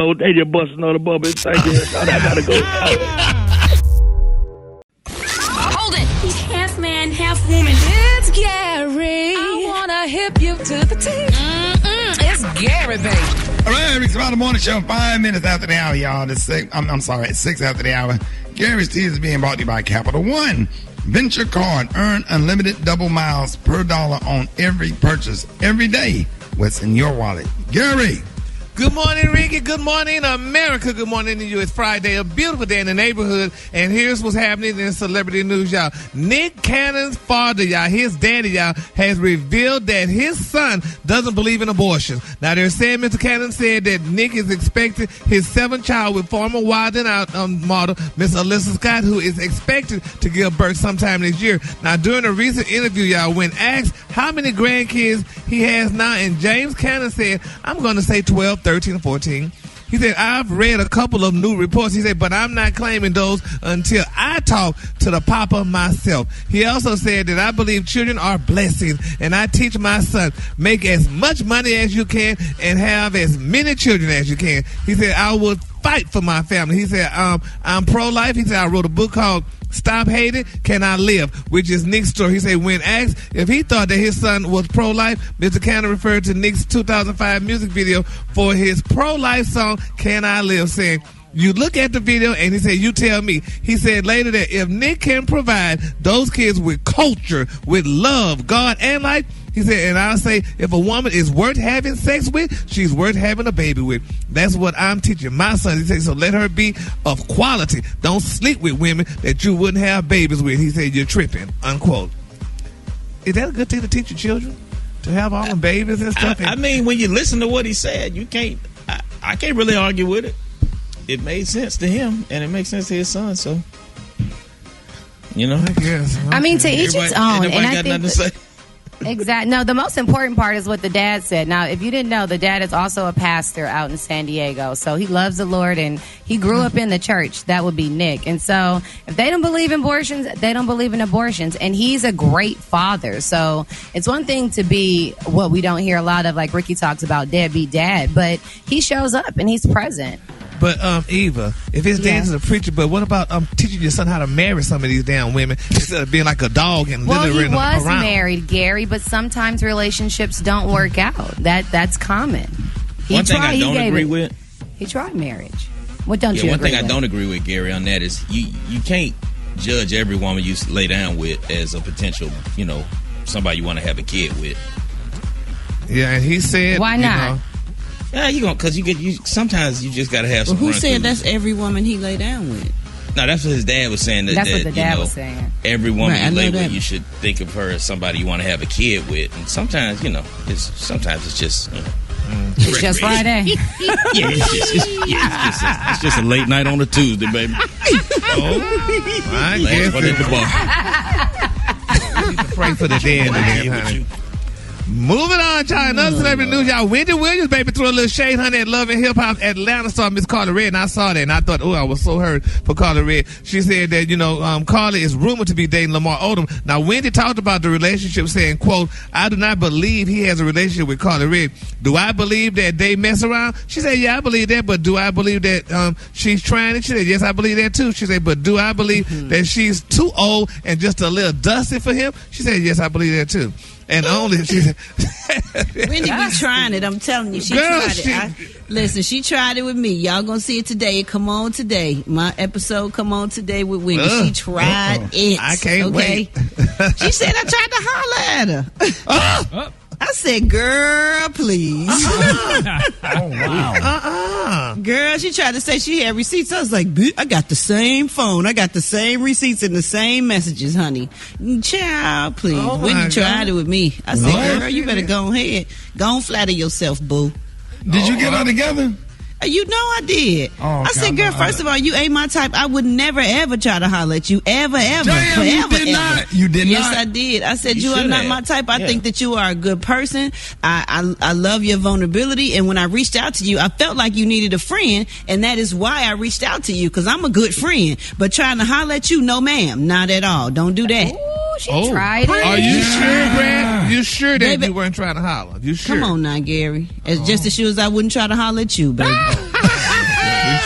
bust another bubble. It's like this. I gotta go. Hold it. He's half man, half woman. It's Gary. I wanna hip you to the T. It's Gary, baby. All right, Rickey Smiley Morning Show. 5 minutes after the hour, y'all. It's 6 after the hour. Gary's Tea is being brought to you by Capital One. Venture Card. Earn unlimited double miles per dollar on every purchase every day. What's in your wallet? Gary. Good morning, Ricky. Good morning, America. Good morning to you. It's Friday, a beautiful day in the neighborhood. And here's what's happening in celebrity news, y'all. Nick Cannon's father, y'all, his daddy, y'all, has revealed that his son doesn't believe in abortion. Now, they're saying Mr. Cannon said that Nick is expecting his 7th child with former Wild 'N Out model, Miss Alyssa Scott, who is expected to give birth sometime this year. Now, during a recent interview, y'all, when asked how many grandkids he has now, and James Cannon said, I'm going to say 12, 13, 14. He said, I've read a couple of new reports. He said, but I'm not claiming those until I talk to the papa myself. He also said that I believe children are blessings, and I teach my son, make as much money as you can and have as many children as you can. He said, I will fight for my family. He said, I'm pro-life. He said, I wrote a book called Stop Hating, Can I Live? Which is Nick's story. He said when asked if he thought that his son was pro-life, Mr. Cannon referred to Nick's 2005 music video for his pro-life song, Can I Live, saying, you look at the video and he said, you tell me. He said later that if Nick can provide those kids with culture, with love, God, and life, he said, and I'll say, if a woman is worth having sex with, she's worth having a baby with. That's what I'm teaching my son. He said, so let her be of quality. Don't sleep with women that you wouldn't have babies with. He said, you're tripping, unquote. Is that a good thing to teach your children? To have all the babies and stuff? I mean, when you listen to what he said, you can't, I can't really argue with it. It made sense to him, and it makes sense to his son, so, you know. I guess. I mean, to each its own. And I got nothing to say. Exactly. No, the most important part is what the dad said. Now, if you didn't know, the dad is also a pastor out in San Diego. So he loves the Lord, and he grew up in the church. That would be Nick. And so if they don't believe in abortions, they don't believe in abortions. And he's a great father. So it's one thing to be what we don't hear a lot of, like Ricky talks about, deadbeat dad. But he shows up, and he's present. But Eva, if his dad's a preacher, but what about teaching your son how to marry some of these damn women instead of being like a dog and littering around? Well, he was married, Gary, but sometimes relationships don't work out. That's common. One thing I don't agree with. He tried marriage. What don't you agree with? One thing I don't agree with, Gary, on that is you can't judge every woman you lay down with as a potential, somebody you want to have a kid with. Yeah, and he said, why not? Yeah, because sometimes you just gotta have some. Who said that's every woman he lay down with? No, that's what his dad was saying. That's what the dad was saying. Every woman you lay with, you should think of her as somebody you want to have a kid with. And sometimes, it's just. It's just Friday. It's just a late night on a Tuesday, baby. I guess at the bar. You need to pray for the dead again, honey. Moving on, y'all. Another celebrity news, y'all. Wendy Williams, baby, threw a little shade, honey, at Love and Hip Hop Atlanta star Miss Carly Red, and I saw that, and I thought, oh, I was so hurt for Carly Red. She said that, Carly is rumored to be dating Lamar Odom. Now, Wendy talked about the relationship, saying, quote, I do not believe he has a relationship with Carly Red. Do I believe that they mess around? She said, yeah, I believe that, but do I believe that she's trying it? She said, yes, I believe that, too. She said, but do I believe that she's too old and just a little dusty for him? She said, yes, I believe that, too. And only she said, Wendy be trying it. I'm telling you, she tried it. Listen, she tried it with me. Y'all gonna see it today. Come on today. My episode, Come On Today with Wendy. She tried it. I can't wait. She said I tried to holler at her. I said, girl, please. Oh, wow. Girl, she tried to say she had receipts. I was like, I got the same phone. I got the same receipts and the same messages, honey. Child, please. When you tried it with me, I said, girl, you better go ahead. Go on, flatter yourself, boo. Did you get her together? You know I did. I said, girl, first of all, you ain't my type. I would never, ever try to holler at you. Ever. Damn, forever, you did not. You did yes, not. Yes, I did. I said, you are not my type. I think that you are a good person. I love your vulnerability. And when I reached out to you, I felt like you needed a friend. And that is why I reached out to you, because I'm a good friend. But trying to holler at you, no, ma'am. Not at all. Don't do that. She tried it. Are you sure, Brad? You sure that you weren't trying to holler? You sure? Come on now, Gary. It's just as sure as I wouldn't try to holler at you, baby.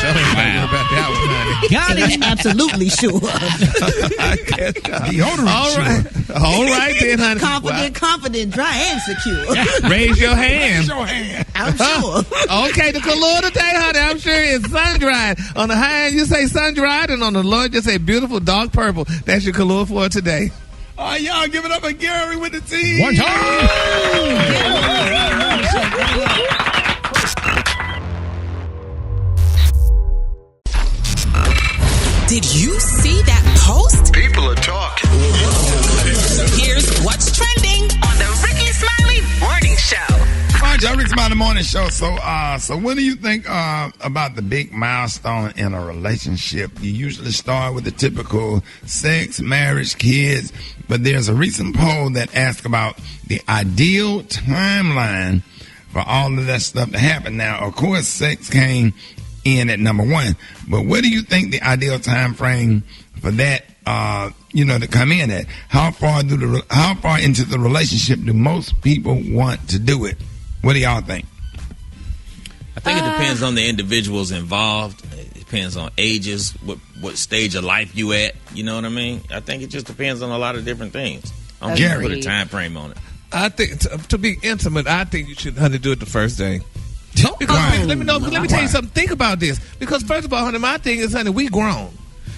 About that one, honey. Got it. Absolutely sure. All right then, honey. Confident, dry and secure. Raise your hand. I'm sure. Okay, the color today, honey, I'm sure it's sun-dried. On the high end, you say sun-dried, and on the low, just say beautiful dark purple. That's your color for today. All right, y'all give it up for Gary with the team. One time. Did you see that post? People are talking. Here's what's trending on the Rickey Smiley Morning Show. All right, y'all, Rickey Smiley Morning Show. So what do you think about the big milestone in a relationship? You usually start with the typical sex, marriage, kids, but there's a recent poll that asks about the ideal timeline for all of that stuff to happen. Now, of course, sex came in at number one, but what do you think the ideal time frame for that to come in at? How far into the relationship do most people want to do it? What do y'all think? I think it depends on the individuals involved. It depends on ages, what stage of life you at. You know what I mean? I think it just depends on a lot of different things. I don't think you put a time frame on it. I think to be intimate, I think you should do it the first day. Because let me tell you something. Think about this. Because first of all, honey, my thing is, honey, we grown.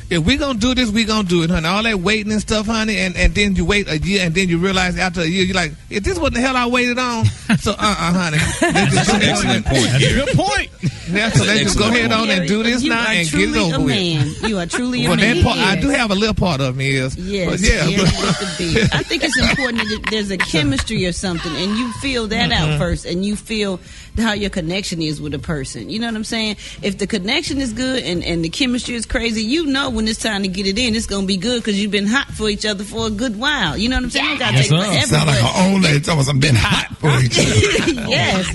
If we gonna do this, we gonna do it, honey. All that waiting and stuff, honey, and then you wait a year, and then you realize after a year, you're like, if this what the hell I waited on, so honey. That's an excellent point. That's a good point. Yeah, so let's just go ahead on and do this now and get it over with. You are truly a man. That part, I do have a little part of me is. Yes, but yeah. I think it's important that there's a chemistry or something, and you feel that out first, and you feel how your connection is with a person. You know what I'm saying? If the connection is good and the chemistry is crazy, you know when it's time to get it in, it's going to be good because you've been hot for each other for a good while. You know what I'm saying? You got to take forever. Sound like an old lady talking about I've been hot for each other. Yes,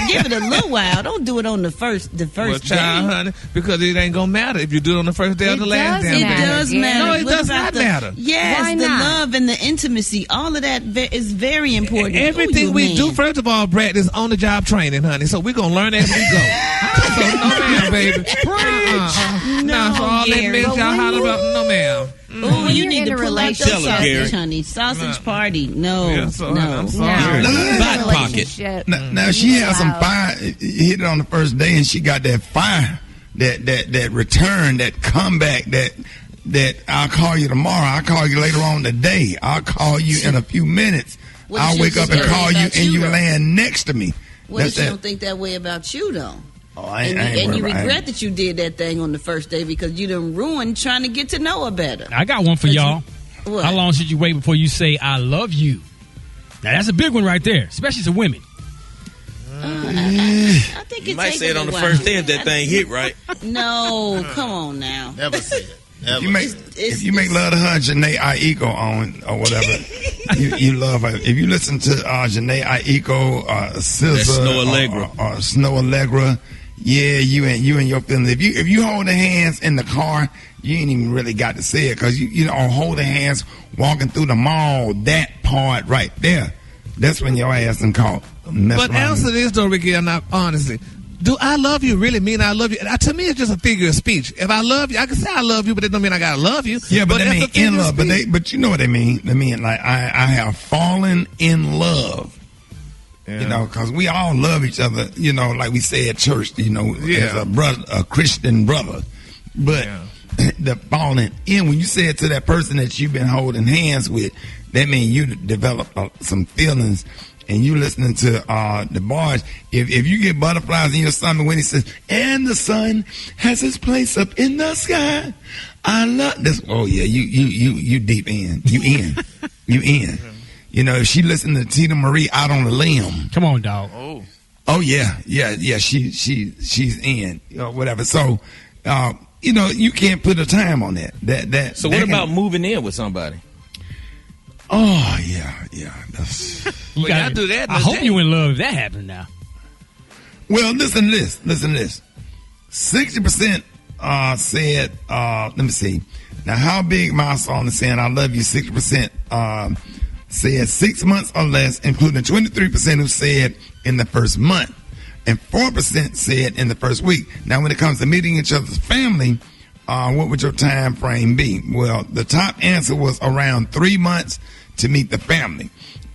give it a little while. Don't do it on the first day. Child, honey, because it ain't gonna matter if you do it on the first day or the last day. It does matter. No, it does not matter. Yes, the love and the intimacy, all of that is very important. Everything we do, first of all, Brad, is on the job training, honey. So we're gonna learn as we go. So no ma'am, baby. No, so all that mess y'all holler about, no ma'am. Oh, you need to pull out your sausage, honey. Sausage party. No. Back pocket. Now she has some fire. Hit it on the first day, and she got that fire, that return, that comeback, that I'll call you tomorrow. I'll call you later on today. I'll call you in a few minutes. I'll wake up and call you, and you laying next to me. What if she don't think that way about you, though? Oh, and you regret that you did that thing on the first day because you done ruined trying to get to know her better. I got one for y'all. How long should you wait before you say I love you? Now that's a big one right there, especially to women. I think you might say it on the first day if that thing hit right. No, come on now. Never say it. If you make love to her, Janae Aiko on or whatever, you love her. If you listen to Janae Aiko, SZA, Snow Allegra, or Snow Allegra, yeah, you and your feelings. If you hold their hands in the car, you ain't even really got to say it, because you know, holding hands walking through the mall, that part right there, that's when your ass done caught. But answer this though, Ricky, and honestly, do I love you really mean I love you? To me, it's just a figure of speech. If I love you, I can say I love you, but it don't mean I gotta love you. Yeah, but they mean in love. But you know what they mean? They mean like I have fallen in love. Yeah. You know, because we all love each other. You know, like we say at church. You know, as a brother, a Christian brother. But the falling in, when you say it to that person that you've been holding hands with, that means you develop some feelings. And you listening to the bars, if you get butterflies in your stomach when he says, and the sun has its place up in the sky, I love this. Oh yeah, you deep in. You in. You in. You know, if she listened to Tina Marie Out on the Limb. Come on, dog. Oh yeah. She's in. You know, whatever. So you know, you can't put a time on that. So what about moving in with somebody? Oh yeah. You gotta do that. I hope you in love if that happened now. Well, listen to this. 60% said. Let me see. Now, how big my song is saying I love you? 60% said 6 months or less, including 23% who said in the first month, and 4% said in the first week. Now, when it comes to meeting each other's family, what would your time frame be? Well, the top answer was around 3 months to meet the family.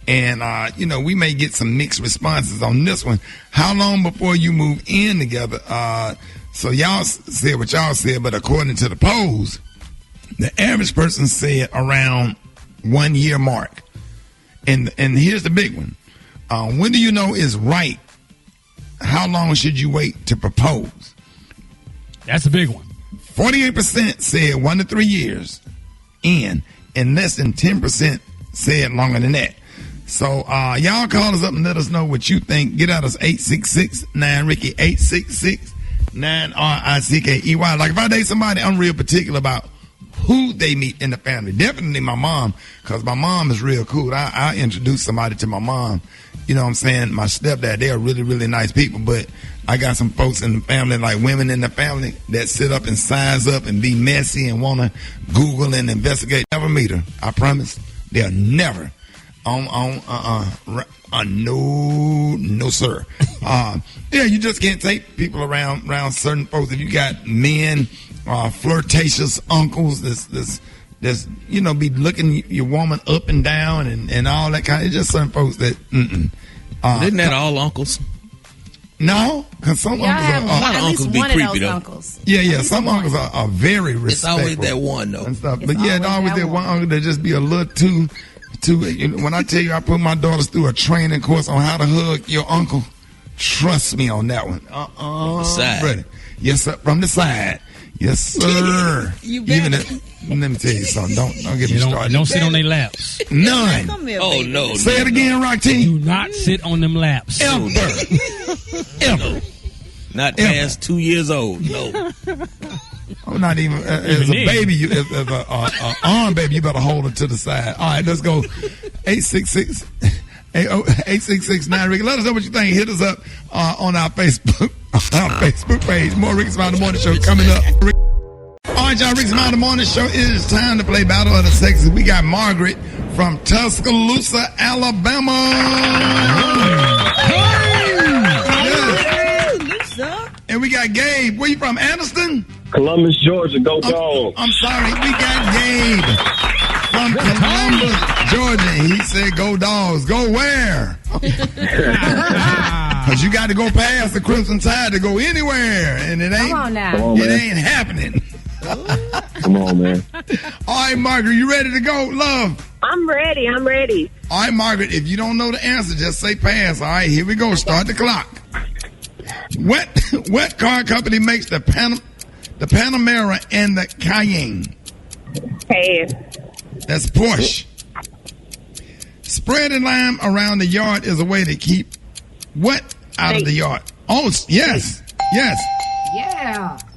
And, you know, we may get some mixed responses on this one. How long before you move in together? So y'all said what y'all said, but according to the polls, the average person said around 1 year mark. And here's the big one. When do you know is right? How long should you wait to propose? That's a big one. 48% said 1 to 3 years in, and less than 10% said longer than that. So y'all call us up and let us know what you think. Get at us 866-9-RICKY, 866-9-RICKEY. Like if I date somebody, I'm real particular about who they meet in the family. Definitely my mom, because my mom is real cool. I introduce somebody to my mom. You know what I'm saying? My stepdad, they're really, really nice people, but I got some folks in the family, like women in the family, that sit up and size up and be messy and want to Google and investigate. Never meet her. I promise. They'll never. No, sir. Yeah, you just can't take people around certain folks. If you got men, flirtatious uncles, this, you know, be looking your woman up and down and all that kind of, it's just certain folks that, Isn't that all uncles? No, because some uncles be creepy though. Uncles. Yeah, some uncles are very respectful. It's always that one though. And stuff. But yeah, it's always that one uncle that just be a little too. When I tell you I put my daughters through a training course on how to hug your uncle, trust me on that one. Brother. Yes, sir. From the side. Yes, sir. Let me tell you something. Don't get me started. Don't sit on their laps. None. Oh no. Say it again, Rocky. Do not sit on them laps. Ever. Not past 2 years old. No. I'm not even as a baby. As a arm baby, you better hold it to the side. All right, let's go. 866-9-RICKY. Let us know what you think. Hit us up on our Facebook page. More Rickey Smiley Morning Show coming up. All right, y'all. Rickey Smiley Morning Show. It is time to play Battle of the Sexes. We got Margaret from Tuscaloosa, Alabama. And we got Gabe. Where you from, Anniston? Columbus, Georgia. Go Dogs. I'm sorry. We got Gabe from Columbus, Georgia. He said, go Dogs. Go where? Because you got to go past the Crimson Tide to go anywhere. And it ain't, ain't happening. Come on, man. All right, Margaret, you ready to go, love? I'm ready. All right, Margaret, if you don't know the answer, just say pass. All right, here we go. Start the clock. What car company makes the Panamera and the Cayenne? Pass. That's Porsche. Spreading lime around the yard is a way to keep what out of the yard? Oh, yes. Yeah.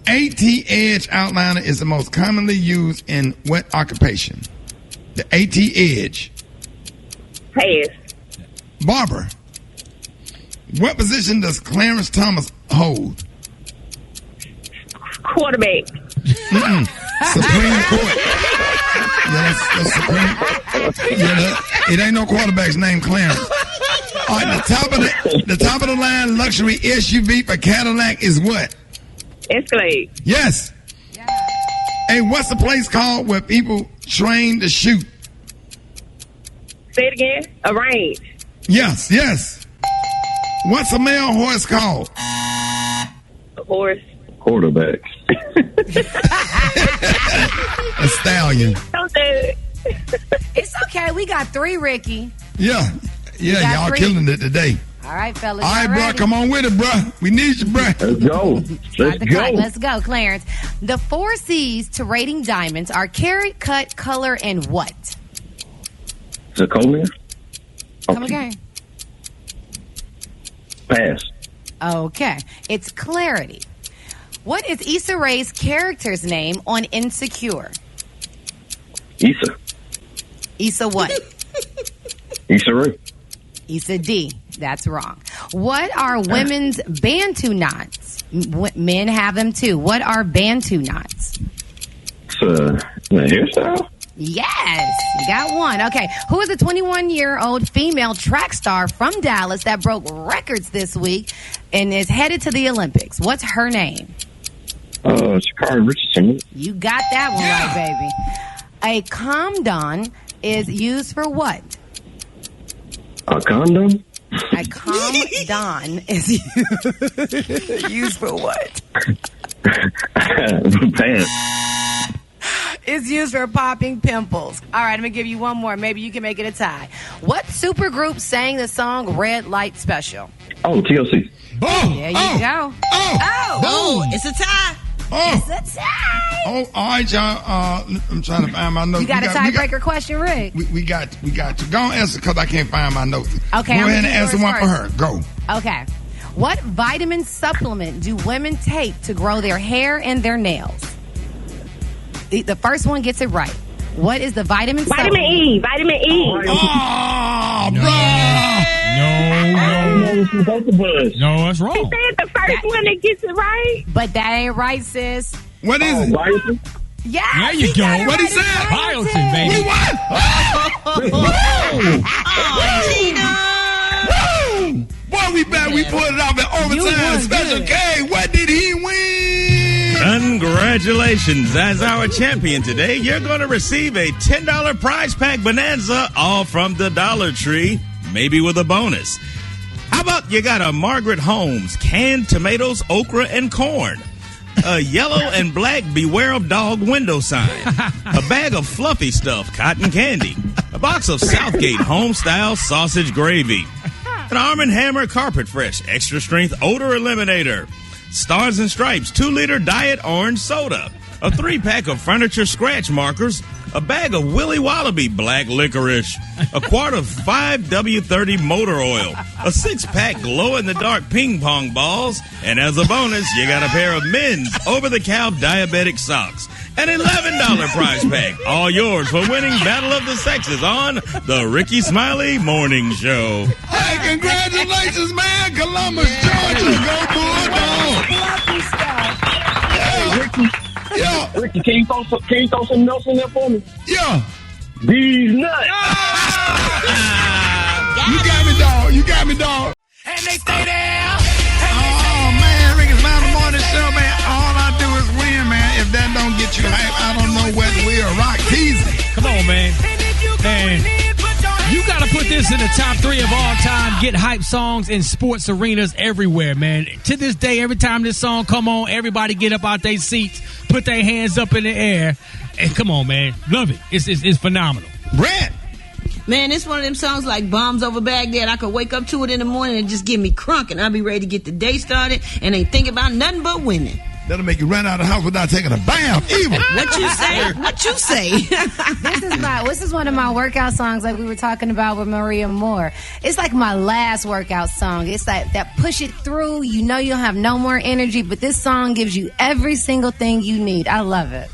AT edge outliner is the most commonly used in what occupation? The AT edge. Pass. Barbara, what position does Clarence Thomas hold? Quarterback. Supreme Court. That's Supreme. It ain't no quarterback's name Clarence. All right, the top of the line luxury SUV for Cadillac is what? Escalade. Yes. Hey, what's the place called where people train to shoot? Say it again. A range. Yes. What's a male horse called? A horse. Quarterback. A stallion. Don't do it. It's okay. We got 3, Ricky. Yeah, y'all 3. killing it today. All right, fellas. All right, y'all bro, ready? come on with it, bro. We need you, bro. Let's go. Let's go, Clarence. The 4 C's to rating diamonds are carat, cut, color, and what? Zirconia. Come again. Pass. Okay. It's clarity. What is Issa Rae's character's name on Insecure? Issa. Issa what? Issa Rae. Issa D. That's wrong. What are women's Bantu knots? Men have them too. What are Bantu knots? It's a hairstyle. Yes, you got one. Okay, who is a 21-year-old female track star from Dallas that broke records this week and is headed to the Olympics? What's her name? Sha'Carri Richardson. You got that one right, baby. A condom is used for what? A condom? A condom is used for what? Pants. It's used for popping pimples. All right, I'm going to give you one more. Maybe you can make it a tie. What supergroup sang the song Red Light Special? Oh, TLC. There you go. Oh, it's a tie. It's a tie. Oh, all right, y'all. I'm trying to find my notes. You got a tiebreaker question, Rick? We got you. Go on, answer because I can't find my notes. Okay, go ahead and answer one for her. Go. Okay. What vitamin supplement do women take to grow their hair and their nails? The first one gets it right. What is the vitamin supplement? Vitamin E. Oh, no. No, that's wrong. He said the first one that gets it right. But that ain't right, sis. What is it? Biotin? Yeah. There you go. What he said? Biotin, baby. He what? Woo! Boy, we back. We pulled it off in overtime. Special K. What did he win? Congratulations. As our champion today, you're going to receive a $10 prize pack bonanza, all from the Dollar Tree, maybe with a bonus. How about you got a Margaret Holmes canned tomatoes, okra, and corn, a yellow and black beware of dog window sign, a bag of fluffy stuff cotton candy, a box of Southgate home-style sausage gravy, an Arm & Hammer Carpet Fresh extra strength odor eliminator, Stars and Stripes 2-liter diet orange soda, a 3-pack of furniture scratch markers, a bag of Willy Wallaby black licorice, a quart of 5W30 motor oil, a 6-pack glow-in-the-dark ping pong balls, and as a bonus, you got a pair of men's over-the-counter diabetic socks. An $11 prize pack, all yours for winning Battle of the Sexes on the Rickey Smiley Morning Show. Hey, congratulations, man. Columbus, Georgia. Go Bulldogs. Fluffy stuff. Hey, Ricky. Yeah. Ricky, can you throw some else in there for me? Yeah. These nuts. You got me, dog. And they stay there. Oh, man. Rickey Smiley Morning Show, man. All I do is win, man. If that don't get you hype, I don't know what will. Rock teasing. Come on, man. Man, you got to put this in the top 3 of all time get hype songs in sports arenas everywhere, man. To this day, every time this song come on, everybody get up out their seats, put their hands up in the air, and come on, man. Love it. It's phenomenal. Brett. Man, it's one of them songs like Bombs Over Baghdad. I could wake up to it in the morning and just give me crunk, and I'll be ready to get the day started and ain't think about nothing but winning. That'll make you run out of the house without taking a bath, even. What you say? What you say? This is one of my workout songs, like we were talking about with Maria Moore. It's like my last workout song. It's like that push it through. You know you'll have no more energy, but this song gives you every single thing you need. I love it.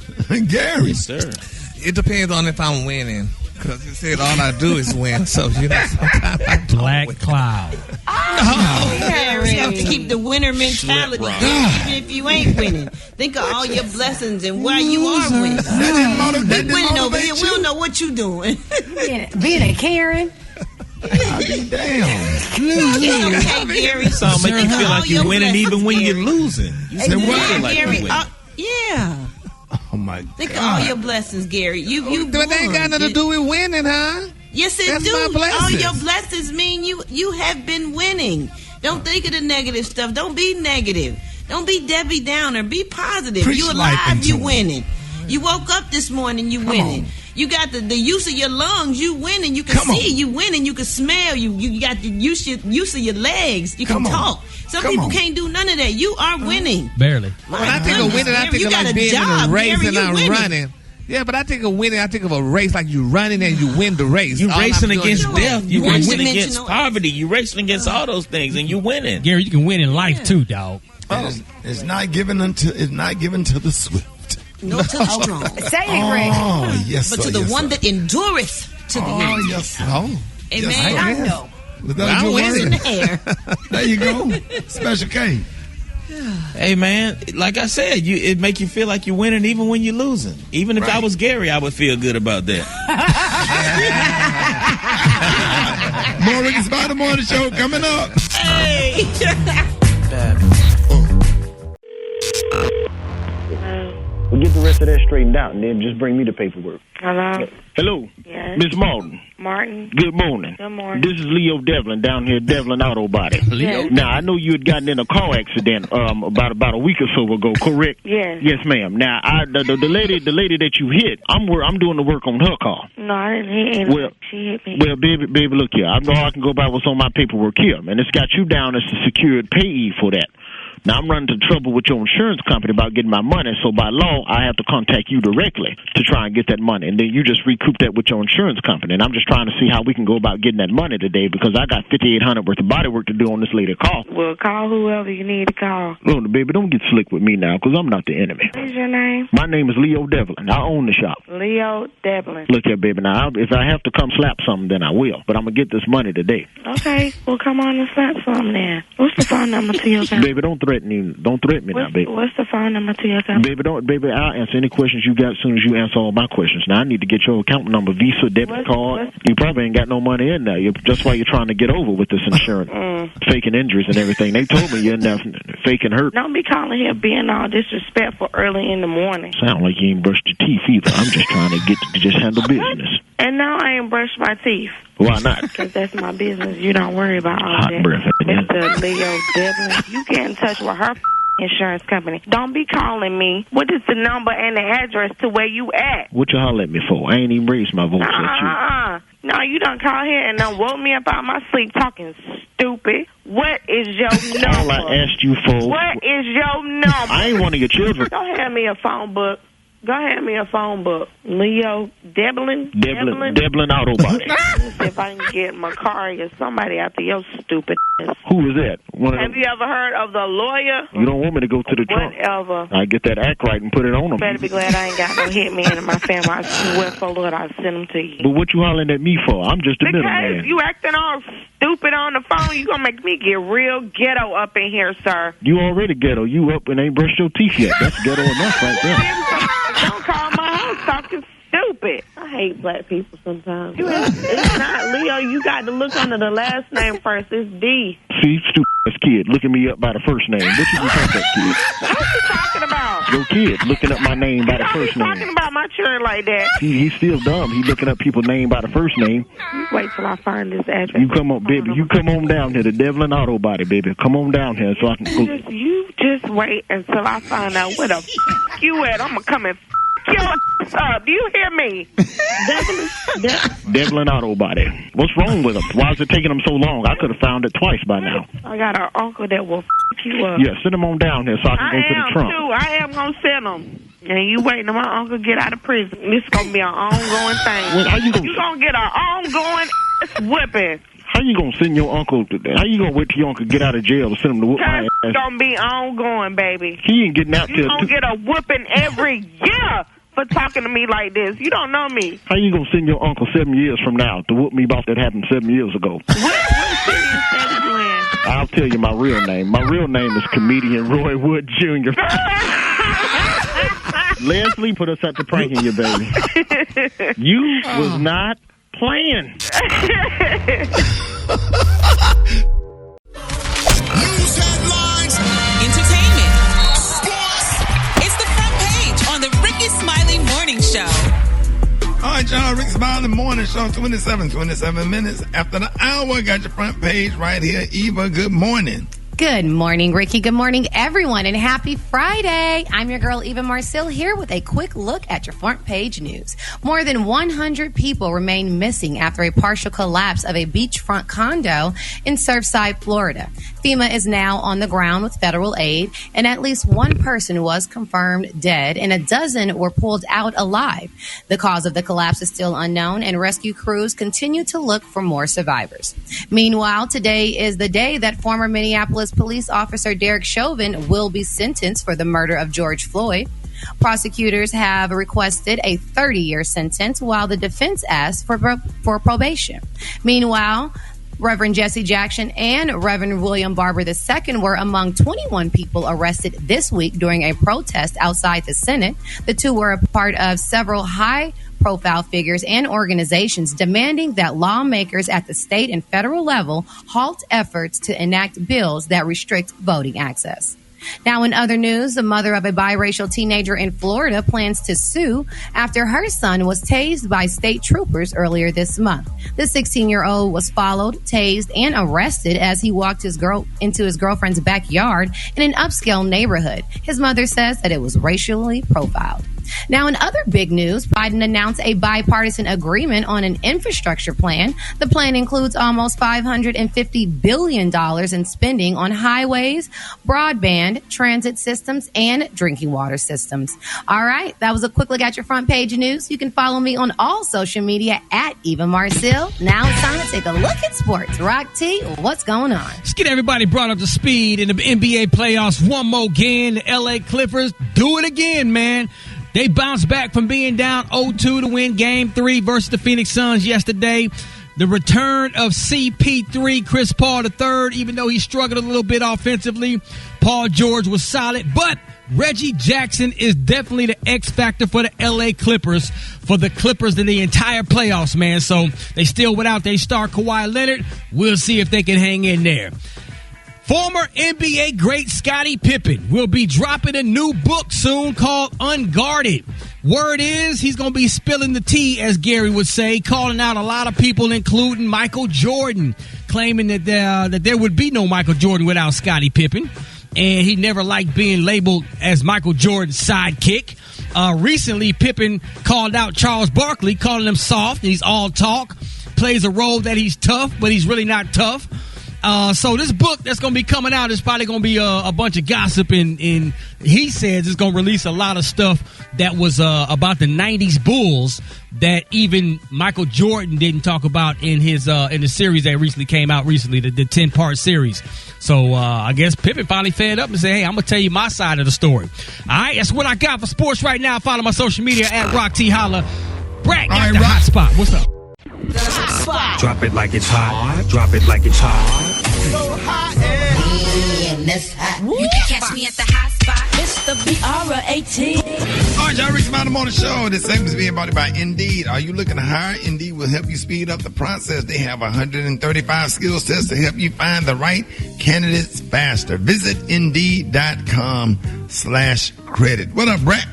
Gary. Yes, sir. It depends on if I'm winning. Because it said all I do is win. So, sometimes I don't Black win. cloud. You have to keep the winner mentality, even if you ain't winning. Think of all your blessings and why you are winning. That We winning over here. We don't know what you doing. Being a Karen. Damn. Okay, Gary. So I'll make you feel like you're winning even when you're losing. You Say what? feel like you're Gary, winning. yeah. Oh my Think of God. all your blessings, Gary. You But they ain't got nothing to do with winning, huh? Yes, it That's do. my blessings. All your blessings mean you have been winning. Don't think of the negative stuff. Don't be negative. Don't be Debbie Downer. Be positive. Preach You life alive, into you 'em. winning. You woke up this morning, you winning. You got the use of your lungs, you winning. You can see, you winning. You can smell, you got the use of your legs. You can talk. Some people can't do none of that. You are winning. Barely. When I think of winning, I think you of got like a being in job, a race Gary, and you I'm winning. running. Yeah, but I think of winning, I think of a race like you running and you win the race. You're All I'm racing doing against is death. You're One racing against dimensional. poverty. You're racing against all those things, and you're winning. Gary, you can win in life too, dog. It's not given to the swift. No to the strong. Say it, Rick. Oh, yes, But sir, to the yes, one sir. that endureth to the Oh, end. yes, sir. Oh. Amen. Yes, I sir. know. Was that Well, your I'm winning. word? Air. There you go. Special K. Hey man, like I said, it make you feel like you're winning even when you're losing. Even if I was Gary, I would feel good about that. More Rickey Smiley Morning Show coming up. Hey. We'll get the rest of that straightened out, and then just bring me the paperwork. Hello? Hello, Yes. Miss Martin. Martin? Good morning. Good morning. This is Leo Devlin down here, Devlin Auto Body. Leo? Now I know you had gotten in a car accident about a week or so ago, correct? Yes. Yes, ma'am. Now the lady that you hit, I'm doing the work on her car. No, I didn't hit anything. Well, She hit me. Well, baby, look here. I know I can go by what's on my paperwork here, and it's got you down as the secured payee for that. Now, I'm running into trouble with your insurance company about getting my money, so by law, I have to contact you directly to try and get that money, and then you just recoup that with your insurance company, and I'm just trying to see how we can go about getting that money today, because I got $5,800 worth of body work to do on this lady's car. Well, call whoever you need to call. No, baby, don't get slick with me now, because I'm not the enemy. What is your name? My name is Leo Devlin. I own the shop. Leo Devlin. Look here, baby, now, if I have to come slap something, then I will, but I'm going to get this money today. Okay, well, come on and slap something then. What's the phone number to your company? Baby, don't threaten me. Don't threaten me now, baby. What's the phone number to your company? Baby, I'll answer any questions you got as soon as you answer all my questions. Now, I need to get your account number, Visa, debit card. You probably ain't got no money in there. Just why you're trying to get over with this insurance. Faking injuries and everything. They told me you're in there faking hurt. Don't be calling here being all disrespectful early in the morning. Sound like you ain't brushed your teeth either. I'm just trying to get to just handle business. And no, I ain't brushed my teeth. Why not? Because that's my business. You don't worry about all Hot that. breath. Mr. Leo Devlin, you get in touch with her insurance company. Don't be calling me. What is the number and the address to where you at? What you holler at me for? I ain't even raised my voice at you. No, you done call here and done woke me up out my sleep talking stupid. What is your number? All I asked you for. What is your number? I ain't one of your children. Go hand me a phone book. Go hand me a phone book. Leo Devlin? Devlin Auto Body. Let me see if I can get Macari or somebody after your stupid ass. Who is that? Have you ever heard of the lawyer? You don't want me to go to the trunk. Whatever. I get that act right and put it on them. Better be glad I ain't got no hitman in my family. I swear for Lord, I'll send them to you. But what you hollering at me for? I'm just a middleman. Because you acting all stupid on the phone, you gonna make me get real ghetto up in here, sir. You already ghetto. You up and ain't brushed your teeth yet. That's ghetto enough right there. Don't call my house talking stupid. I hate black people sometimes. It's not Leo. You got to look under the last name first. It's D. See, stupid ass kid looking me up by the first name. What you think that kid? What you talking about? Your kid looking up my name by the first name. Talking about my children like that. He's still dumb. He looking up people's name by the first name. You wait till I find this address. You come on, baby. You come on down here to Devlin Auto Body, baby. Come on down here so I can go. You just wait until I find out where the you at. I'm gonna come and your ass up. Do you hear me? Devlin Auto Body. What's wrong with him? Why is it taking him so long? I could have found it twice by now. I got an uncle that will you up. Yeah, send him on down here so I can go to the trunk. I am gonna send him. And you waiting till my uncle get out of prison. This is gonna be an ongoing thing. Well, how you gonna get an ongoing whipping. How you gonna send your uncle? How you gonna wait till your uncle get out of jail to send him to whoop my ass? It's gonna be ongoing, baby. He ain't getting out You till gonna get a whooping every year for talking to me like this. You don't know me. How you gonna send your uncle 7 years from now to whoop me about that happened 7 years ago? What serious state are you in? I'll tell you my real name. My real name is comedian Roy Wood Jr. Leslie put us up to pranking you, baby. You was not playing. News headlines, entertainment, sports. It's the front page on the Rickey Smiley Morning Show. All right, y'all. Rickey Smiley Morning Show, 27 minutes after the hour. Got your front page right here. Eva, good morning. Good morning, Ricky. Good morning, everyone, and happy Friday. I'm your girl, Eva Marcille, here with a quick look at your front page news. More than 100 people remain missing after a partial collapse of a beachfront condo in Surfside, Florida. FEMA is now on the ground with federal aid, and at least one person was confirmed dead, and a dozen were pulled out alive. The cause of the collapse is still unknown, and rescue crews continue to look for more survivors. Meanwhile, today is the day that former Minneapolis police officer Derek Chauvin will be sentenced for the murder of George Floyd. Prosecutors have requested a 30-year sentence, while the defense asked for probation. Meanwhile, Reverend Jesse Jackson and Reverend William Barber II were among 21 people arrested this week during a protest outside the Senate. The two were a part of several high-profile figures and organizations demanding that lawmakers at the state and federal level halt efforts to enact bills that restrict voting access. Now, in other news, the mother of a biracial teenager in Florida plans to sue after her son was tased by state troopers earlier this month. The 16-year-old was followed, tased, and arrested as he walked into his girlfriend's backyard in an upscale neighborhood. His mother says that it was racially profiled. Now, in other big news, Biden announced a bipartisan agreement on an infrastructure plan. The plan includes almost $550 billion in spending on highways, broadband, transit systems, and drinking water systems. All right, that was a quick look at your front page news. You can follow me on all social media at Eva Marcille. Now it's time to take a look at sports. Rock T, what's going on? Let's get everybody brought up to speed in the NBA playoffs one more again. The LA Clippers do it again, man. They bounced back from being down 0-2 to win Game 3 versus the Phoenix Suns yesterday. The return of CP3, Chris Paul III, even though he struggled a little bit offensively, Paul George was solid. But Reggie Jackson is definitely the X factor for the LA Clippers, for the Clippers in the entire playoffs, man. So they still without their star Kawhi Leonard. We'll see if they can hang in there. Former NBA great Scottie Pippen will be dropping a new book soon called Unguarded. Word is he's going to be spilling the tea, as Gary would say, calling out a lot of people, including Michael Jordan, claiming that there would be no Michael Jordan without Scottie Pippen. And he never liked being labeled as Michael Jordan's sidekick. Recently, Pippen called out Charles Barkley, calling him soft. He's all talk, plays a role that he's tough, but he's really not tough. So this book that's going to be coming out is probably going to be a bunch of gossip, and he says it's going to release a lot of stuff that was about the 90s Bulls that even Michael Jordan didn't talk about in his in the series that recently came out the 10-part series. So I guess Pippen finally fed up and said, hey, I'm going to tell you my side of the story. All right, that's what I got for sports right now. Follow my social media at Rock T Holla. Brad got the hot spot. What's up? The hot spot. Drop it like it's hot. Drop it like it's hot. So hot and that's hot. You can catch me at the hot spot. It's the BR18. All right, y'all, Rickey Smiley Morning Show. This segment is being brought by Indeed. Are you looking to hire? Indeed will help you speed up the process. They have 135 skills tests to help you find the right candidates faster. Visit Indeed.com/credit. What up, Brett?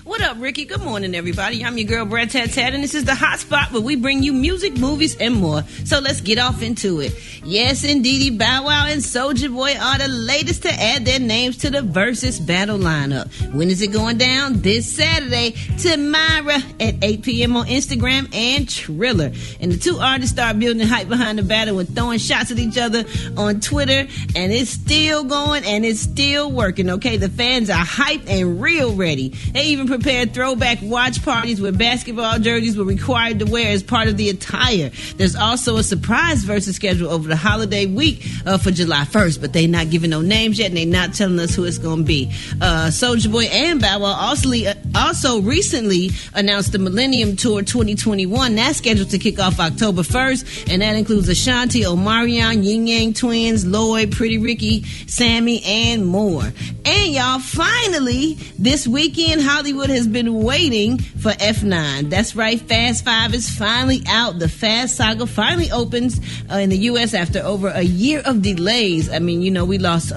What up, Ricky? Good morning, everybody. I'm your girl, Brad Tat, and this is the hot spot where we bring you music, movies, and more. So let's get off into it. Yes, indeedy, Bow Wow and Soulja Boy are the latest to add their names to the Versus Battle lineup. When is it going down? This Saturday, tomorrow at 8 p.m. on Instagram and Triller. And the two artists start building hype behind the battle and throwing shots at each other on Twitter, and it's still going and it's still working, okay? The fans are hyped and real ready. They even prepared throwback watch parties where basketball jerseys were required to wear as part of the attire. There's also a surprise versus schedule over the holiday week for July 1st, but they're not giving no names yet, and they're not telling us who it's going to be. Soulja Boy and Bow Wow also recently announced the Millennium Tour 2021. That's scheduled to kick off October 1st, and that includes Ashanti, Omarion, Yin Yang Twins, Lloyd, Pretty Ricky, Sammy, and more. And y'all, finally, this weekend, Hollywood has been waiting for F9. That's right, Fast 5 is finally out. The Fast saga finally opens in the U.S. after over a year of delays. I mean, you know, we lost,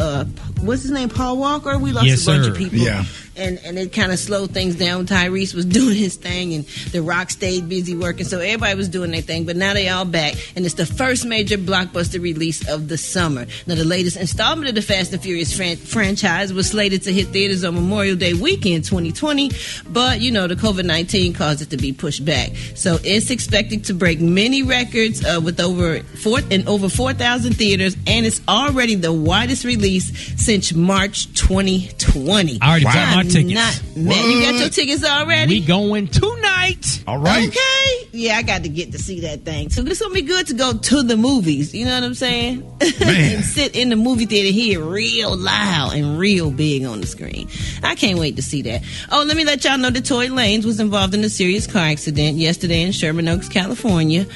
what's his name, Paul Walker? We lost a bunch of people. Yeah. And it kind of slowed things down. Tyrese was doing his thing, and The Rock stayed busy working, so everybody was doing their thing. But now they all back, and it's the first major blockbuster release of the summer. Now, the latest installment of the Fast and Furious franchise was slated to hit theaters on Memorial Day weekend 2020, but, you know, the COVID-19 caused it to be pushed back. So it's expected to break many records with over 4,000 theaters, and it's already the widest release since March 2020. I already got my tickets. Man, you got your tickets already? We going tonight. All right. Okay. Yeah, I got to get to see that thing. So this will be good to go to the movies. You know what I'm saying? And sit in the movie theater and hear it real loud and real big on the screen. I can't wait to see that. Oh, let me let y'all know that Tory Lanez was involved in a serious car accident yesterday in Sherman Oaks, California. He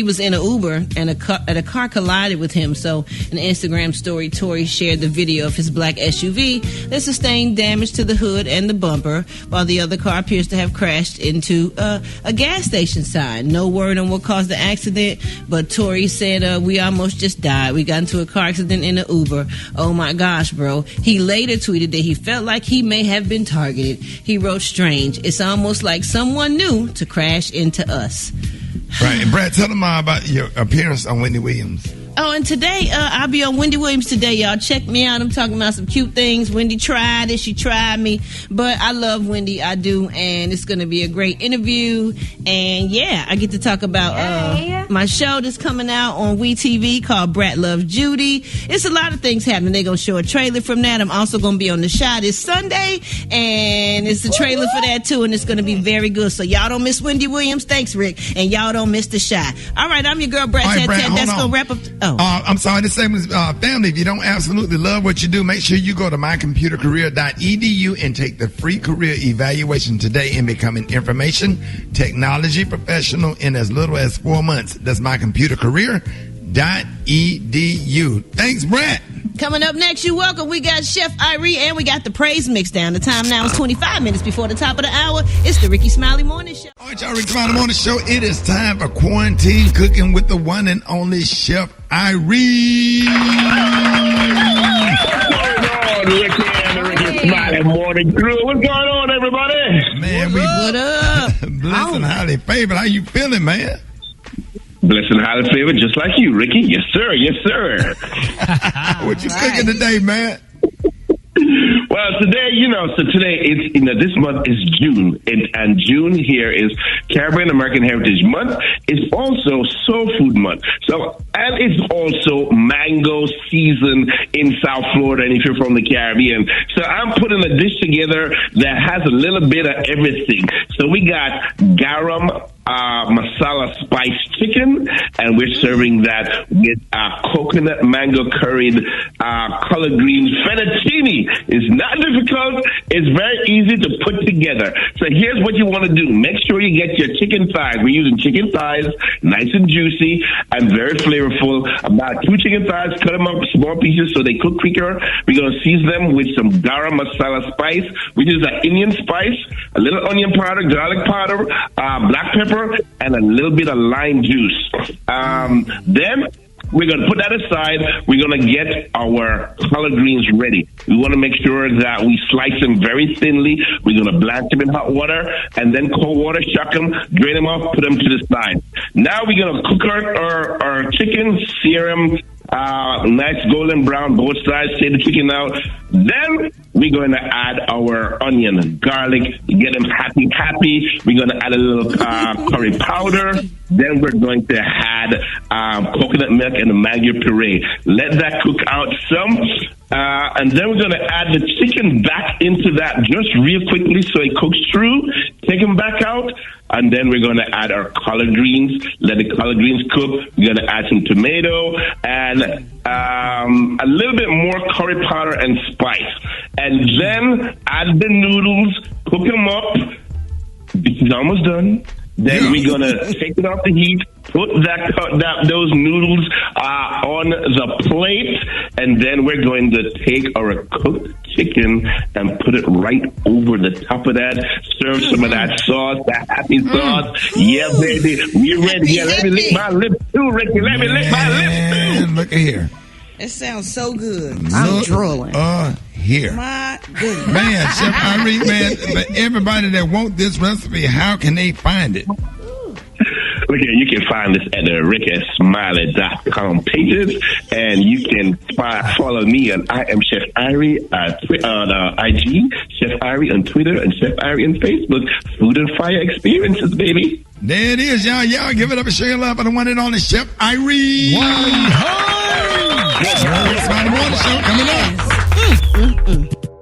was in an Uber and a car collided with him. So in an Instagram story, Tory shared the video of his black SUV that sustained damage to the hood and the bumper, while the other car appears to have crashed into a gas station sign. No word on what caused the accident, but Tory said, we almost just died. We got into a car accident in an Uber. Oh my gosh, bro. He later tweeted that he felt like he may have been targeted. He wrote, strange. It's almost like someone new to crash into us. Right. And Brad, tell them about your appearance on Wendy Williams. Oh, and today, I'll be on Wendy Williams today, y'all. Check me out. I'm talking about some cute things. Wendy tried it. She tried me. But I love Wendy. I do. And it's going to be a great interview. And, yeah, I get to talk about my show that's coming out on WeTV called Brat Love Judy. It's a lot of things happening. They're going to show a trailer from that. I'm also going to be on The Shot this Sunday. And it's a trailer for that, too. And it's going to be very good. So y'all don't miss Wendy Williams. Thanks, Rick. And y'all don't miss The Shot. All right, I'm your girl, Brat Tat Tat. That's going to wrap up. I'm sorry, this segment is family. If you don't absolutely love what you do, make sure you go to mycomputercareer.edu and take the free career evaluation today and become an information technology professional in as little as 4 months. That's mycomputercareer.edu. Thanks, Brett. Coming up next, you're welcome. We got Chef Irie and we got the praise mix down. The time now is 25 minutes before the top of the hour. It's the Rickey Smiley Morning Show. All right, y'all, Rickey Smiley Morning Show. It is time for quarantine cooking with the one and only Chef Irie. Rickey and the Rickey Smiley Morning Crew. What's going on, everybody? Man, what up? Blessed and highly favored. How you feeling, man? Blessed and highly favored, just like you, Ricky. Yes, sir. Yes, sir. What you cooking today, man? Well, today, it's, this month is June, and June here is Caribbean American Heritage Month. It's also Soul Food Month. And it's also mango season in South Florida, and if you're from the Caribbean. So I'm putting a dish together that has a little bit of everything. So we got garam masala spice chicken, and we're serving that with coconut mango curried collard greens fettuccine. It's not difficult. It's very easy to put together. So here's what you want to do. Make sure you get your chicken thighs. We're using chicken thighs, nice and juicy and very flavorful. About 2 chicken thighs, cut them up small pieces so they cook quicker. We're going to season them with some garam masala spice, which is an Indian spice, a little onion powder, garlic powder, black pepper, and a little bit of lime juice. Then we're going to put that aside. We're going to get our collard greens ready. We want to make sure that we slice them very thinly. We're going to blanch them in hot water and then cold water, shuck them, drain them off, put them to the side. Now we're going to cook our chicken, sear them, nice golden brown, both sides, take the chicken out. Then we're going to add our onion and garlic, get them happy. We're going to add a little curry powder. Then we're going to add coconut milk and a mango puree. Let that cook out some. And then we're going to add the chicken back into that just real quickly so it cooks through. Take them back out. And then we're going to add our collard greens. Let the collard greens cook. We're going to add some tomato and a little bit more curry powder and spice. And then add the noodles. Cook them up. This is almost done. Then we're going to take it off the heat, put those noodles on the plate, and then we're going to take our cooked chicken and put it right over the top of that. Serve some of that sauce, that happy sauce. Yeah, baby. We're ready. Yeah, let me lick my lips too, Ricky. Let me lick my lips too. Look at here. It sounds so good. I'm drooling. Here. My goodness. Man, Chef Irie, man, but everybody that want this recipe, how can they find it? Look here, you can find this at the rickysmiley.com pages, and you can follow me on I am Chef Irie on IG, Chef Irie on Twitter, and Chef Irie on Facebook. Food and Fire Experiences, baby. There it is, y'all. Y'all give it up and show your love for the one and only Chef Irie. Wow. It's Morning Show coming up.